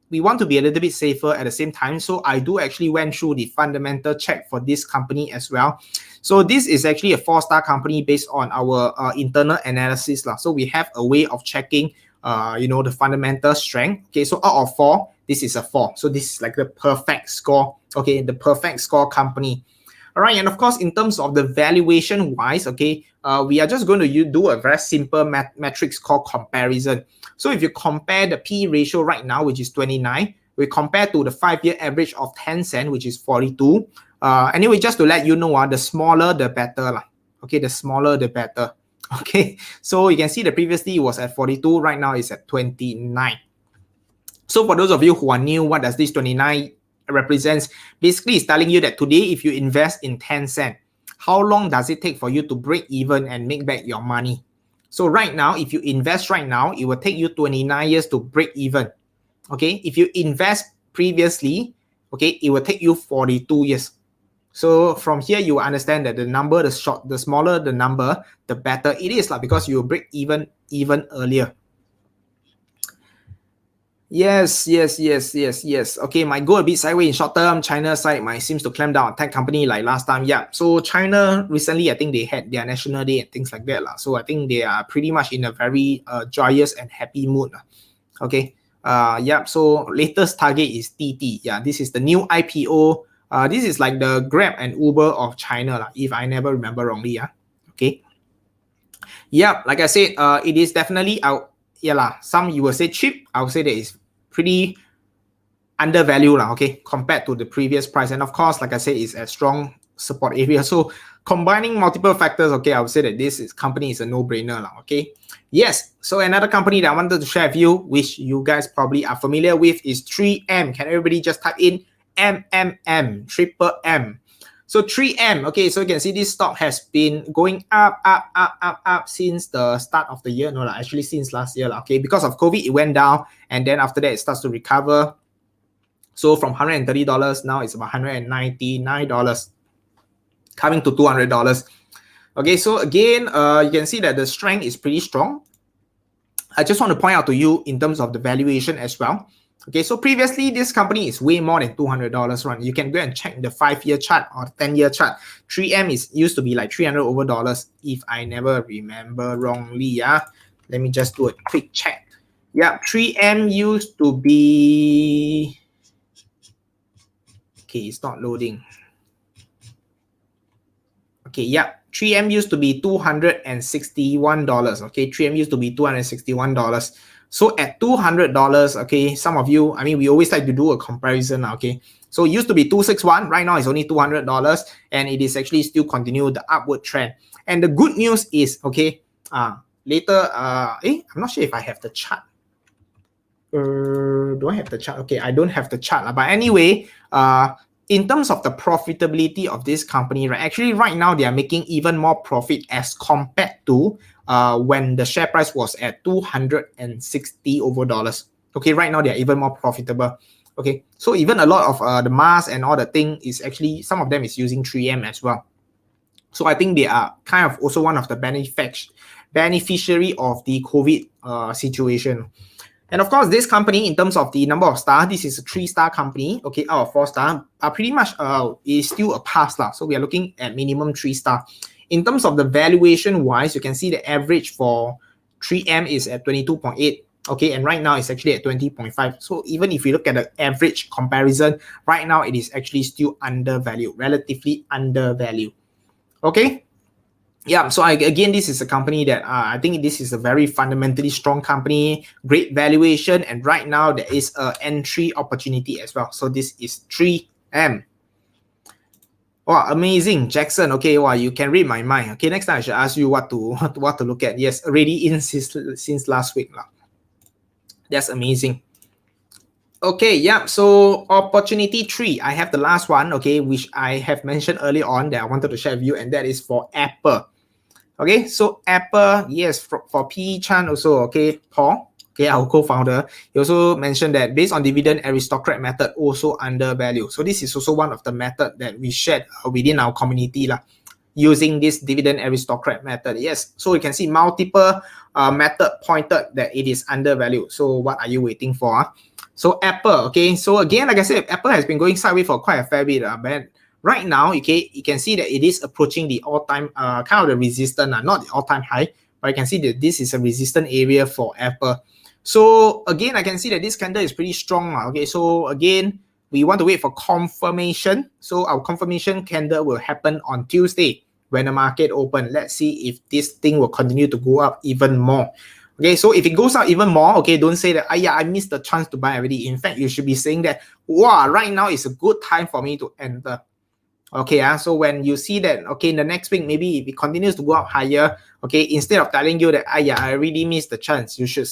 we want to be a little bit safer at the same time. So I do actually went through the fundamental check for this company as well. So this is actually a 4-star company based on our internal analysis. So we have a way of checking, the fundamental strength. Okay, so out of 4, this is a 4. So this is like the perfect score. Okay, the perfect score company. All right, and of course, in terms of the valuation wise, okay, we are just going to do a very simple metrics called comparison. So if you compare the P ratio right now, which is 29, we compare to the 5-year average of Tencent, which is 42. Anyway, just to let you know, the smaller the better lah. Okay, the smaller the better. Okay, so you can see that previously it was at 42, right now it's at 29. So for those of you who are new, what does this 29 represents? Basically, it's telling you that today, if you invest in Tencent, how long does it take for you to break even and make back your money? So right now, if you invest right now, it will take you 29 years to break even. Okay, if you invest previously, okay, it will take you 42 years. So from here, you will understand that the number, the smaller the number, the better it is, because you will break even earlier. Yes. Okay, might go a bit sideways in short term. China side might seems to clamp down on tech company like last time. Yeah. So China recently, I think they had their National Day and things like that. So I think they are pretty much in a very joyous and happy mood. Okay. Yeah. So latest target is TT. Yeah. This is the new IPO. This is like the Grab and Uber of China, if I never remember wrongly. Yeah. Okay. Yeah. Like I said, it is definitely out. Yeah, some you will say cheap. I would say that it's pretty undervalued, okay, compared to the previous price. And of course, like I said, it's a strong support area. So combining multiple factors, okay, I would say that this company is a no-brainer, okay. Yes. So another company that I wanted to share with you, which you guys probably are familiar with, is 3M. Can everybody just type in MMM, triple M? So 3M, okay, so you can see this stock has been going up since the start of the year. No, actually since last year, okay, because of COVID, it went down, and then after that, it starts to recover. So from $130, now it's about $199, coming to $200. Okay, so again, you can see that the strength is pretty strong. I just want to point out to you in terms of the valuation as well. Okay, so previously this company is way more than $200, right? You can go and check the 5-year chart or 10-year chart. 3M is used to be like $300 over, if I never remember wrongly. Yeah, let me just do a quick check. Yeah, 3M used to be. Okay, it's not loading. Okay, yeah, 3M used to be $261. Okay, 3M used to be $261. So at $200, okay, some of you, I mean, we always like to do a comparison, okay. So it used to be $261, right now it's only $200, and it is actually still continue the upward trend. And the good news is, okay, later, I'm not sure if I have the chart. Do I have the chart? Okay, I don't have the chart, but anyway, in terms of the profitability of this company, right? Actually, right now they are making even more profit as compared to when the share price was at $260 over. Okay, right now they are even more profitable. Okay, so even a lot of the mask and all the thing is actually, some of them is using 3M as well. So I think they are kind of also one of the beneficiary of the COVID situation. And of course, this company, in terms of the number of stars, this is a 3-star company, okay, out of 4-star, pretty much is still a pass. So we are looking at minimum 3-star. In terms of the valuation wise, you can see the average for 3M is at 22.8. Okay, and right now it's actually at 20.5. So even if you look at the average comparison, right now it is actually still undervalued, relatively undervalued. Okay. Yeah, so again, this is a company that I think this is a very fundamentally strong company, great valuation, and right now there is an entry opportunity as well. So this is 3M. Wow, amazing, Jackson. Okay, wow, you can read my mind. Okay, next time I should ask you what to look at. Yes, already in since last week. That's amazing. Okay, yeah, so opportunity 3, I have the last one, okay, which I have mentioned earlier on that I wanted to share with you, and that is for Apple. Okay, so Apple, yes, for P. Chan also, okay, Paul, okay, our co-founder, he also mentioned that based on dividend aristocrat method, also undervalued. So this is also one of the method that we shared within our community using this dividend aristocrat method. Yes, so you can see multiple method pointed that it is undervalued. So what are you waiting for? So Apple, okay, so again, like I said, Apple has been going sideways for quite a fair bit, but right now, okay, you can see that it is approaching the all-time kind of the resistance, not the all-time high, but you can see that this is a resistant area for Apple. So again, I can see that this candle is pretty strong. Okay, so again, we want to wait for confirmation. So our confirmation candle will happen on Tuesday when the market open. Let's see if this thing will continue to go up even more. Okay, so if it goes up even more, okay, don't say that, yeah, I missed the chance to buy already. In fact, you should be saying that, wow, right now is a good time for me to enter. Okay, so when you see that, okay, in the next week, maybe if it continues to go up higher, okay, instead of telling you that, yeah, I really missed the chance, you should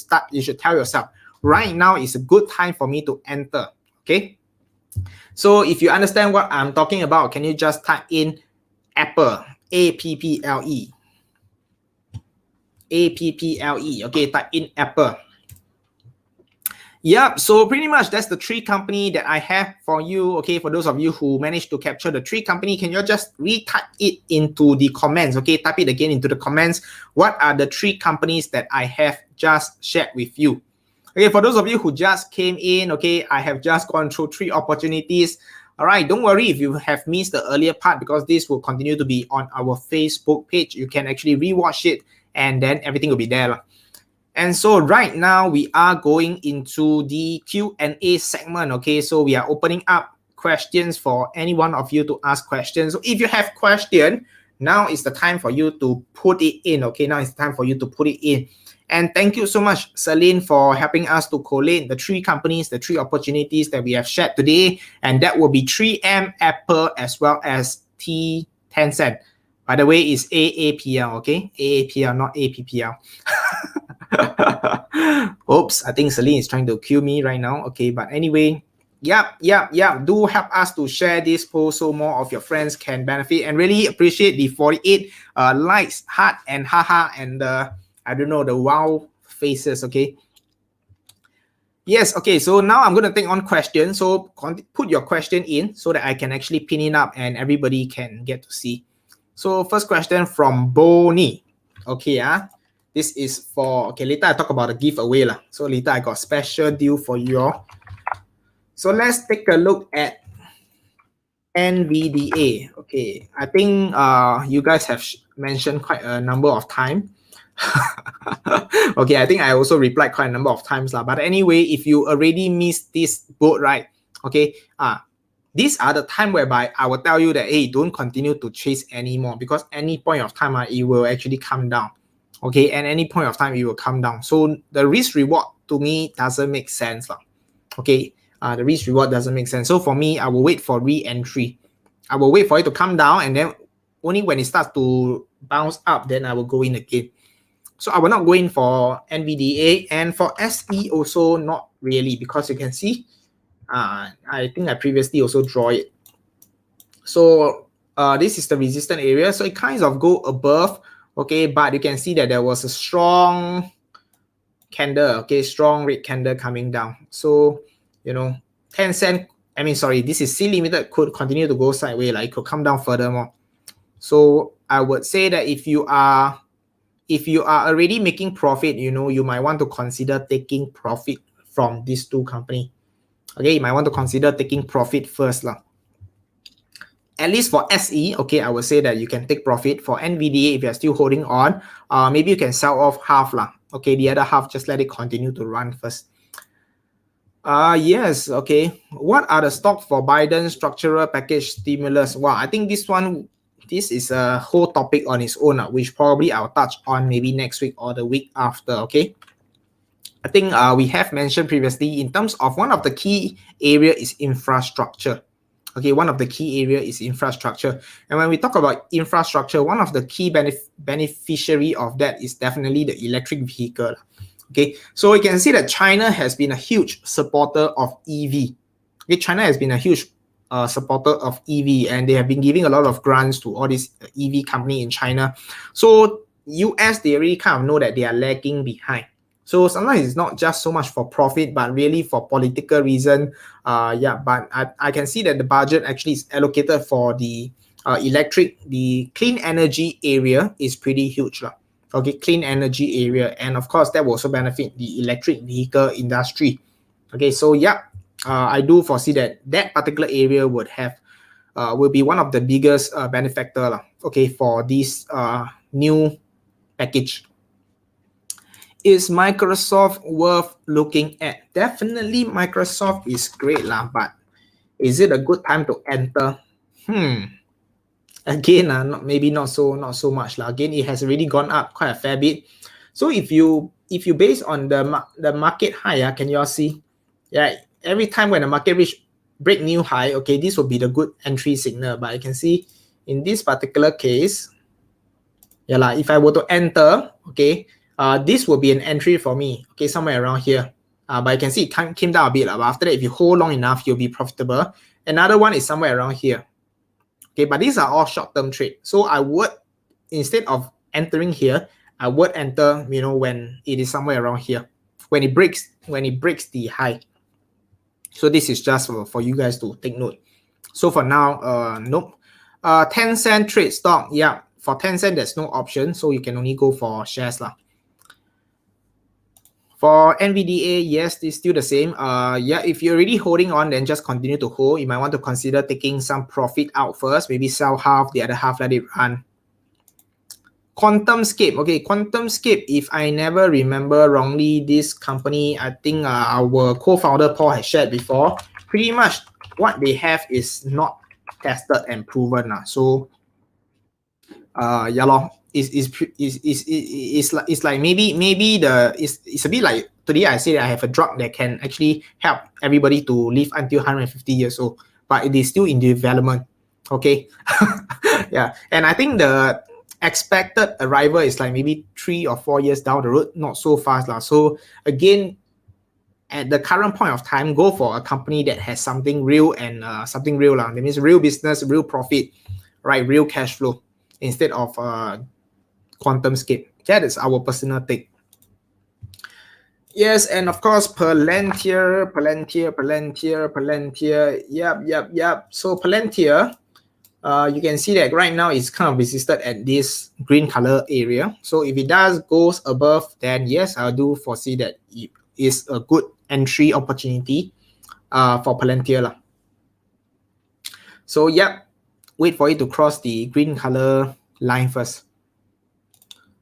tell yourself, right now is a good time for me to enter, okay? So if you understand what I'm talking about, can you just type in Apple, A-P-P-L-E, A-P-P-L-E, okay, type in Apple. Yep, so pretty much that's the three company that I have for you. Okay, for those of you who managed to capture the three company, can you just re-type it into the comments? Okay, type it again into the comments. What are the three companies that I have just shared with you? Okay, for those of you who just came in, okay, I have just gone through three opportunities. All right, don't worry if you have missed the earlier part, because this will continue to be on our Facebook page. You can actually rewatch it and then everything will be there. And so right now we are going into the Q&A segment. Okay, so we are opening up questions for any one of you to ask questions. So if you have question, now is the time for you to put it in. Okay, now it's time for you to put it in. And thank you so much, Celine, for helping us to collate the three companies, the three opportunities that we have shared today. And that will be 3M, Apple, as well as Tencent. By the way, it's AAPL, okay? AAPL, not APPL. Oops, I think Celine is trying to kill me right now. Okay, but anyway, yep. Do help us to share this post so more of your friends can benefit, and really appreciate the 48 likes, heart, and haha, and I don't know, the wow faces. Okay. Yes, okay, so now I'm going to take on questions. So put your question in so that I can actually pin it up and everybody can get to see. So first question from Bonnie. Okay, this is for, okay, later I talk about the giveaway. So later I got special deal for you all. So let's take a look at NVDA. Okay, I think you guys have mentioned quite a number of times. Okay, I think I also replied quite a number of times. But anyway, if you already missed this boat, right? Okay, these are the time whereby I will tell you that, hey, don't continue to chase anymore, because any point of time, it will actually come down. Okay, and any point of time, it will come down. So the risk reward to me doesn't make sense. Okay, the risk reward doesn't make sense. So for me, I will wait for re-entry. I will wait for it to come down, and then only when it starts to bounce up, then I will go in again. So I will not go in for NVDA, and for SE also not really, because you can see, I think I previously also draw it. So this is the resistance area. So it kind of go above, okay, but you can see that there was a strong candle, okay, strong red candle coming down. So, you know, Tencent, this is C Limited, could continue to go sideways, like it could come down furthermore. So I would say that if you are already making profit, you might want to consider taking profit from these two companies. Okay, you might want to consider taking profit first. At least for SE, okay, I would say that you can take profit. For NVDA, if you're still holding on, maybe you can sell off half. Okay, the other half, just let it continue to run first. Yes, okay. What are the stocks for Biden's structural package stimulus? Well, I think this is a whole topic on its own, which probably I'll touch on maybe next week or the week after, okay? I think we have mentioned previously, in terms of one of the key area is infrastructure. Okay, one of the key area is infrastructure. And when we talk about infrastructure, one of the key beneficiary of that is definitely the electric vehicle. Okay, so we can see that China has been a huge supporter of EV. Okay, China has been a huge supporter of EV, and they have been giving a lot of grants to all these EV company in China. So US, they already kind of know that they are lagging behind. So sometimes it's not just so much for profit, but really for political reason. But I can see that the budget actually is allocated for the the clean energy area is pretty huge. Okay, clean energy area. And of course, that will also benefit the electric vehicle industry. Okay, so I do foresee that particular area will be one of the biggest benefactor, okay, for this new package. Is Microsoft worth looking at? Definitely Microsoft is great, but is it a good time to enter? Again, maybe not so much. Again, it has already gone up quite a fair bit. So if you base on the market high, can you all see? Yeah, every time when the market reach break new high, okay, this will be the good entry signal. But I can see in this particular case, yeah, like if I were to enter, okay, this will be an entry for me, okay, somewhere around here. But I can see it came down a bit, but after that, if you hold long enough, you'll be profitable. Another one is somewhere around here. Okay, but these are all short-term trade. So I would, instead of entering here, I would enter, you know, when it is somewhere around here, when it breaks the high. So this is just for you guys to take note. So for now, nope. 10-cent trade stock, yeah. For 10 cent, there's no option, so you can only go for shares lah. For NVDA, yes, it's still the same. Yeah, if you're already holding on, then just continue to hold. You might want to consider taking some profit out first. Maybe sell half, the other half let it run. QuantumScape. Okay, QuantumScape, if I never remember wrongly, this company, I think our co-founder Paul has shared before. Pretty much what they have is not tested and proven. So, yeah, lor. It's like maybe it's a bit like today I say that I have a drug that can actually help everybody to live until 150 years old, but it is still in development. Okay. Yeah, and I think the expected arrival is like maybe 3 or 4 years down the road, not so fast lah. So again, at the current point of time, go for a company that has something real and something real lah. That means real business, real profit, right? Real cash flow instead of QuantumScape. That is our personal take. Yes, and of course, Palantir. Yep. So Palantir, you can see that right now it's kind of resisted at this green color area. So if it goes above, then yes, I do foresee that it is a good entry opportunity for Palantir lah. So yep, wait for it to cross the green color line first.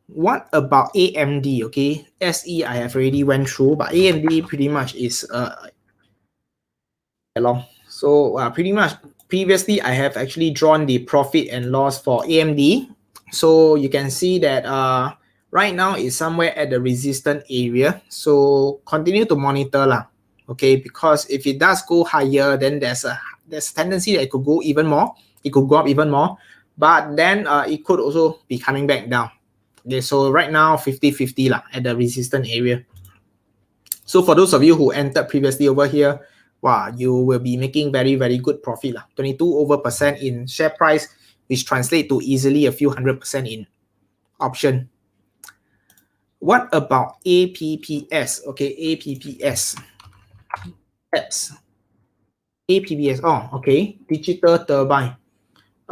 What about AMD? Okay, SE I have already went through, but AMD pretty much is long. So pretty much previously I have actually drawn the profit and loss for AMD. So you can see that right now it's somewhere at the resistance area. So continue to monitor lah. Okay, because if it does go higher, then there's a tendency that it could go even more. It could go up even more, but then it could also be coming back down. Okay, so right now 50-50 lah at the resistance area. So for those of you who entered previously over here, wow, you will be making very, very good profit lah. 22% in share price, which translate to easily a few 100% in option. What about APPS? Okay, APPS. Yes. APPS. Oh, okay. Digital Turbine.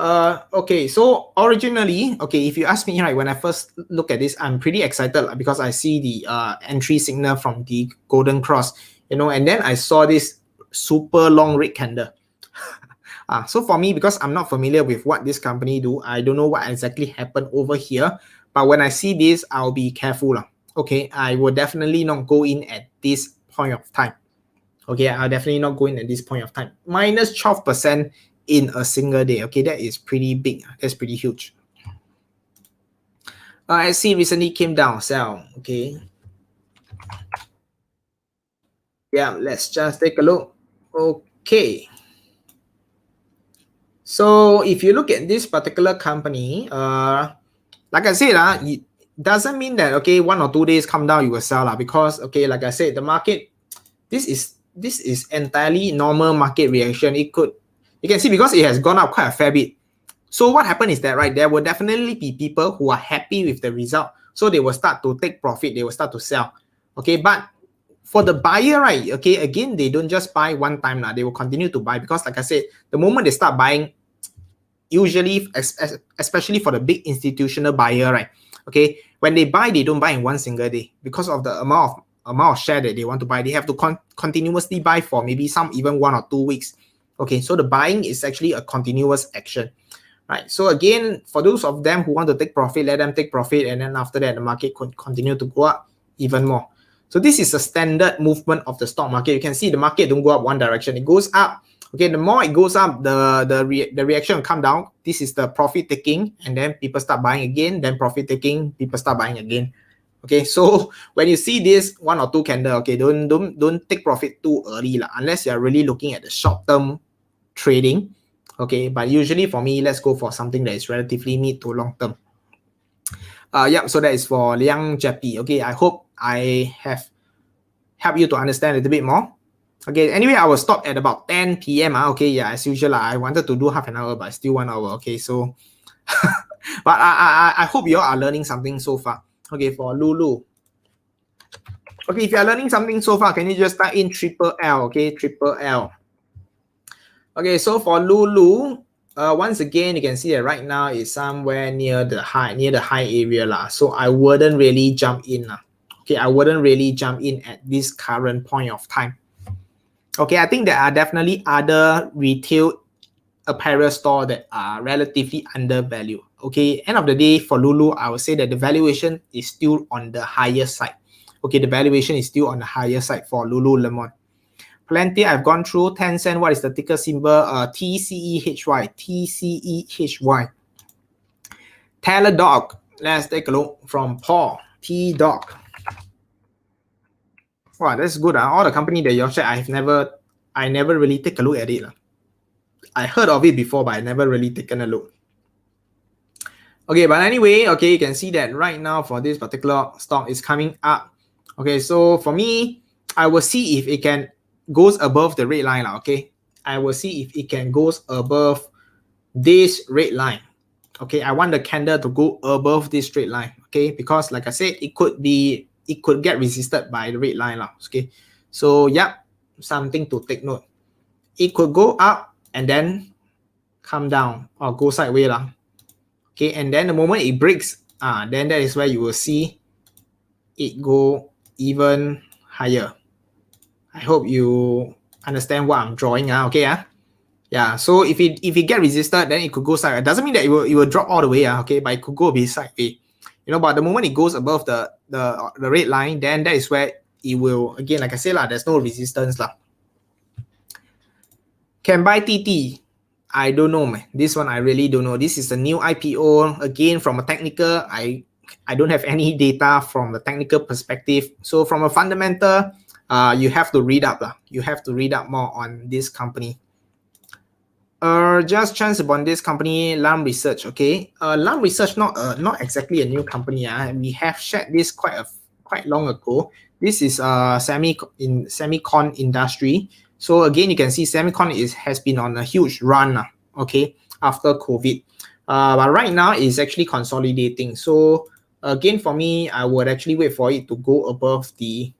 Okay, so originally, okay, if you ask me, right, when I first look at this, I'm pretty excited because I see the entry signal from the golden cross, you know, and then I saw this super long red candle. So for me, because I'm not familiar with what this company do, I don't know what exactly happened over here. But when I see this, I'll be careful. Okay, I will definitely not go in at this point of time. Okay, I'll definitely not go in at this point of time. Minus 12% in a single day. Okay, that is pretty big. That's pretty huge. I see recently came down, sell. Okay. Yeah, let's just take a look. Okay. So if you look at this particular company, like I said, it doesn't mean that, okay, 1 or 2 days come down, you will sell because, okay, like I said, the market, this is entirely normal market reaction. It could, you can see because it has gone up quite a fair bit. So what happened is that, right, there will definitely be people who are happy with the result. So they will start to take profit. They will start to sell. Okay, but for the buyer, right, okay, again, they don't just buy one time. They will continue to buy because, like I said, the moment they start buying, usually, especially for the big institutional buyer, right, okay, when they buy, they don't buy in one single day because of the amount of share that they want to buy. They have to continuously buy for maybe some even 1 or 2 weeks. Okay, so the buying is actually a continuous action, right? So again, for those of them who want to take profit, let them take profit, and then after that, the market could continue to go up even more. So this is a standard movement of the stock market. You can see the market don't go up one direction; it goes up. Okay, the more it goes up, the reaction will come down. This is the profit taking, and then people start buying again. Then profit taking, people start buying again. Okay, so when you see this 1 or 2 candle, okay, don't take profit too early lah, unless you are really looking at the short-term trading. Okay, but usually for me, let's go for something that is relatively mid to long term. Yeah, so that is for Liang Jeppy. Okay, I hope I have helped you to understand a little bit more. Okay, anyway, I will stop at about 10 p.m. Okay, yeah, as usual, I wanted to do half an hour, but still 1 hour. Okay, so, but I hope you all are learning something so far. Okay, for Lulu. Okay, if you are learning something so far, can you just type in triple L? Okay, triple L. Okay, so for Lulu, once again, you can see that right now is somewhere near the high area lah. So I wouldn't really jump in lah. Okay, I wouldn't really jump in at this current point of time. Okay, I think there are definitely other retail apparel store that are relatively undervalued. Okay, end of the day for Lulu, I would say that the valuation is still on the higher side. Okay, the valuation is still on the higher side for Lululemon. Plenty I've gone through. Tencent, what is the ticker symbol? TCEHY. TCEHY. Teladoc. Let's take a look from Paul. T-Doc. Wow, that's good. All the company that you all said, I never really take a look at it. I heard of it before, but I never really taken a look. Okay, but anyway, okay, you can see that right now for this particular stock is coming up. Okay, so for me, I will see if it can goes above the red line. Okay, I will see if it can goes above this red line. Okay, I want the candle to go above this straight line. Okay, because like I said, it could get resisted by the red line. Okay, so yeah, something to take note. It could go up and then come down or go sideways. Okay, and then the moment it breaks, then that is where you will see it go even higher. I hope you understand what I'm drawing. Okay, yeah. So if it get resisted, then it could go sideways. It doesn't mean that it will drop all the way. Okay, but it could go a bit sideways. You know, but the moment it goes above the red line, then that is where it will, again, like I said, there's no resistance. Can buy TT. I don't know, man. This one I really don't know. This is a new IPO. Again, from a technical, I don't have any data from the technical perspective. So from a fundamental, you have to read up. You have to read up more on this company. Just chance upon this company, Lam Research. Okay, Lam Research not exactly a new company. We have shared this quite long ago. This is semicon industry. So again, you can see semicon has been on a huge run, okay, after COVID. But right now it's actually consolidating. So again, for me, I would actually wait for it to go above the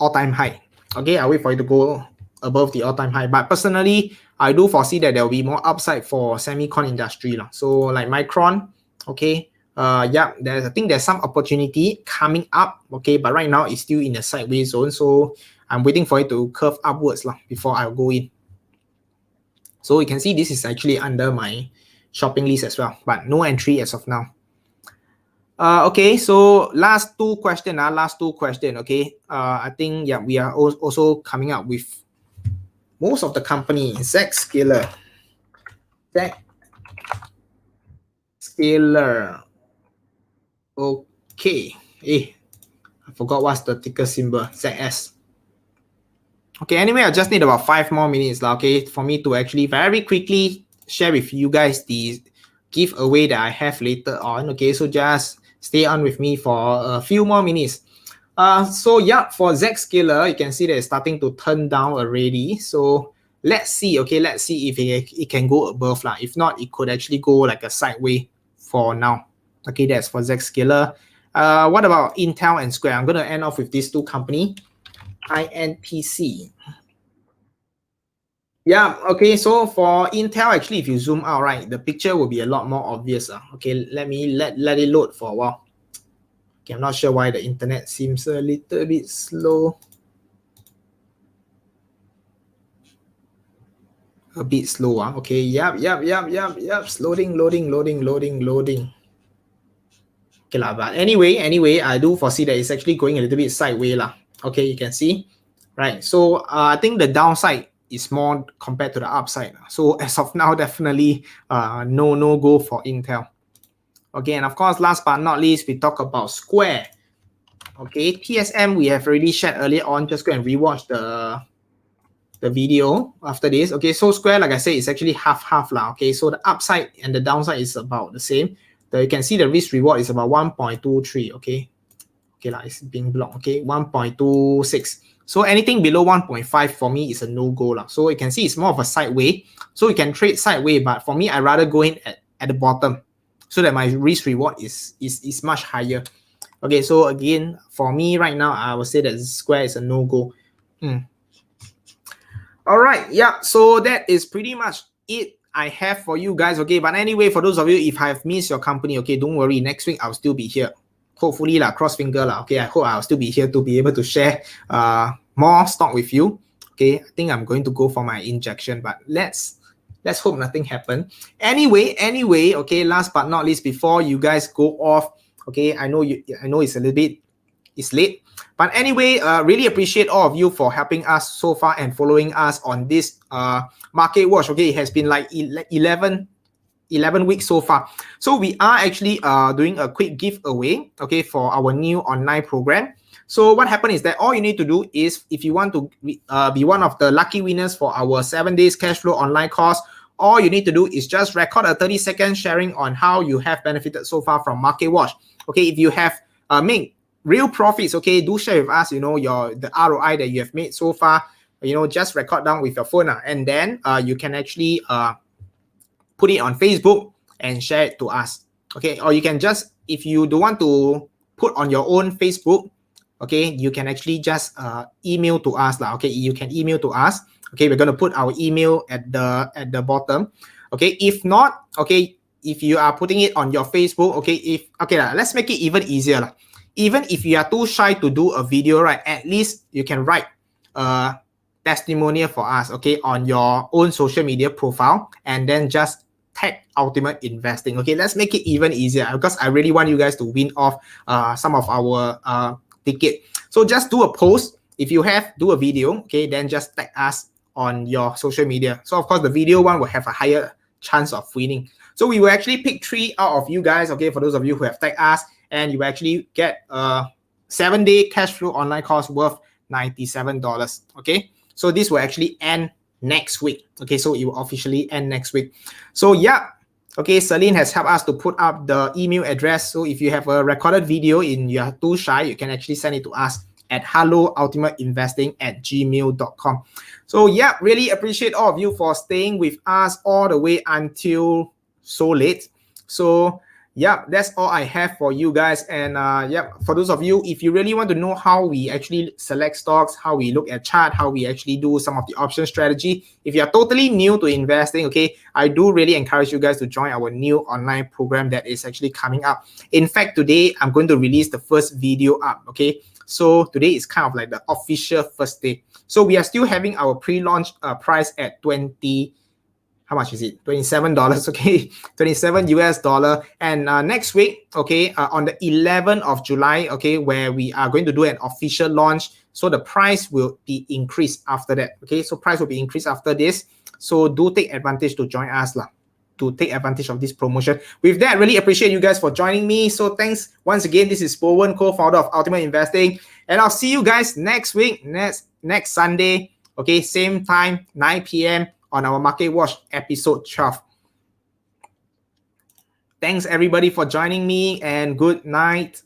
all-time high. Okay, I wait for it to go above the all-time high. But personally, I do foresee that there will be more upside for semicon industry. So like Micron, okay, yeah, I think there's some opportunity coming up, okay, but right now it's still in a sideways zone. So I'm waiting for it to curve upwards before I go in. So you can see this is actually under my shopping list as well, but no entry as of now. Okay, so last two question. Okay, I think we are also coming up with most of the company. Zscaler. Okay. I forgot what's the ticker symbol. ZS. Okay, anyway, I just need about 5 more minutes, okay, for me to actually very quickly share with you guys the giveaway that I have later on. Okay, so just stay on with me for a few more minutes. So yeah, for Zscaler, you can see that it's starting to turn down already. So let's see, okay, let's see if it can go above. If not, it could actually go like a sideways for now. Okay, that's for Zscaler. What about Intel and Square? I'm going to end off with these two companies. INPC. Yeah, okay, so for Intel, actually, if you zoom out, right, the picture will be a lot more obvious. Okay, let it load for a while. Okay, I'm not sure why the internet seems a little bit slow. A bit slow. Okay, yep. Loading. Okay, but anyway, I do foresee that it's actually going a little bit sideways. Okay, you can see, right? So I think the downside is more compared to the upside. So as of now, definitely no go for Intel. Okay, and of course, last but not least, we talk about Square. Okay, TSM we have already shared earlier on. Just go and rewatch the video after this. Okay, so Square, like I said, is actually half lah. Okay, so the upside and the downside is about the same. You can see the risk reward is about 1.23. Okay, lah, it's being blocked. Okay, 1.26. So anything below 1.5 for me is a no-go lah. So you can see it's more of a sideways. So you can trade sideways, but for me, I rather go in at the bottom so that my risk reward is much higher. Okay, so again, for me right now, I would say that Square is a no-go. All right, yeah, so that is pretty much it I have for you guys. Okay, but anyway, for those of you, if I have missed your company, okay, don't worry. Next week, I'll still be here. Hopefully, cross finger. Okay, I hope I'll still be here to be able to share more stock with you. Okay, I think I'm going to go for my injection, but let's hope nothing happen. Anyway, okay, last but not least, before you guys go off, okay, I know it's a little bit, it's late. But anyway, really appreciate all of you for helping us so far and following us on this market watch. Okay, it has been like 11 weeks so far. So we are actually doing a quick giveaway, okay, for our new online program. So what happened is that all you need to do is, if you want to be one of the lucky winners for our 7 days cash flow online course, all you need to do is just record a 30-second sharing on how you have benefited so far from Market Watch. Okay, if you have made real profits, okay, do share with us, the ROI that you have made so far. Just record down with your phone, and then you can actually put it on Facebook and share it to us. Okay, or you can just, if you don't want to put on your own Facebook, okay, you can actually just email to us. Okay, you can email to us. Okay, we're going to put our email at the bottom. Okay, if not, okay, if you are putting it on your Facebook, okay, let's make it even easier. Even if you are too shy to do a video, right, at least you can write a testimonial for us, okay, on your own social media profile, and then just tag Ultimate Investing. Okay, let's make it even easier, because I really want you guys to win off some of our ticket. So just do a post. If you have, do a video, okay, then just tag us on your social media. So of course the video one will have a higher chance of winning. So we will actually pick 3 out of you guys, okay, for those of you who have tagged us, and you actually get a 7-day cash flow online course worth $97. Okay, so this will actually end next week. Okay, so it will officially end next week. So yeah, okay, Celine has helped us to put up the email address. So if you have a recorded video and you are too shy, you can actually send it to us at helloultimateinvesting@gmail.com. So yeah, really appreciate all of you for staying with us all the way until so late. So yeah, that's all I have for you guys. And yeah, for those of you, if you really want to know how we actually select stocks, how we look at chart, how we actually do some of the option strategy, if you are totally new to investing, okay, I do really encourage you guys to join our new online program that is actually coming up. In fact, today I'm going to release the first video up. Okay, so today is kind of like the official first day. So we are still having our pre-launch price at how much is it? $27, okay, $27. And next week, okay, on the 11th of July, okay, where we are going to do an official launch. So the price will be increased after that, okay? So price will be increased after this. So do take advantage to join us to take advantage of this promotion. With that, really appreciate you guys for joining me. So thanks once again. This is Bowen, co-founder of Ultimate Investing. And I'll see you guys next week, next Sunday, okay, same time, 9 p.m. on our Market Watch episode 12. Thanks everybody for joining me, and good night.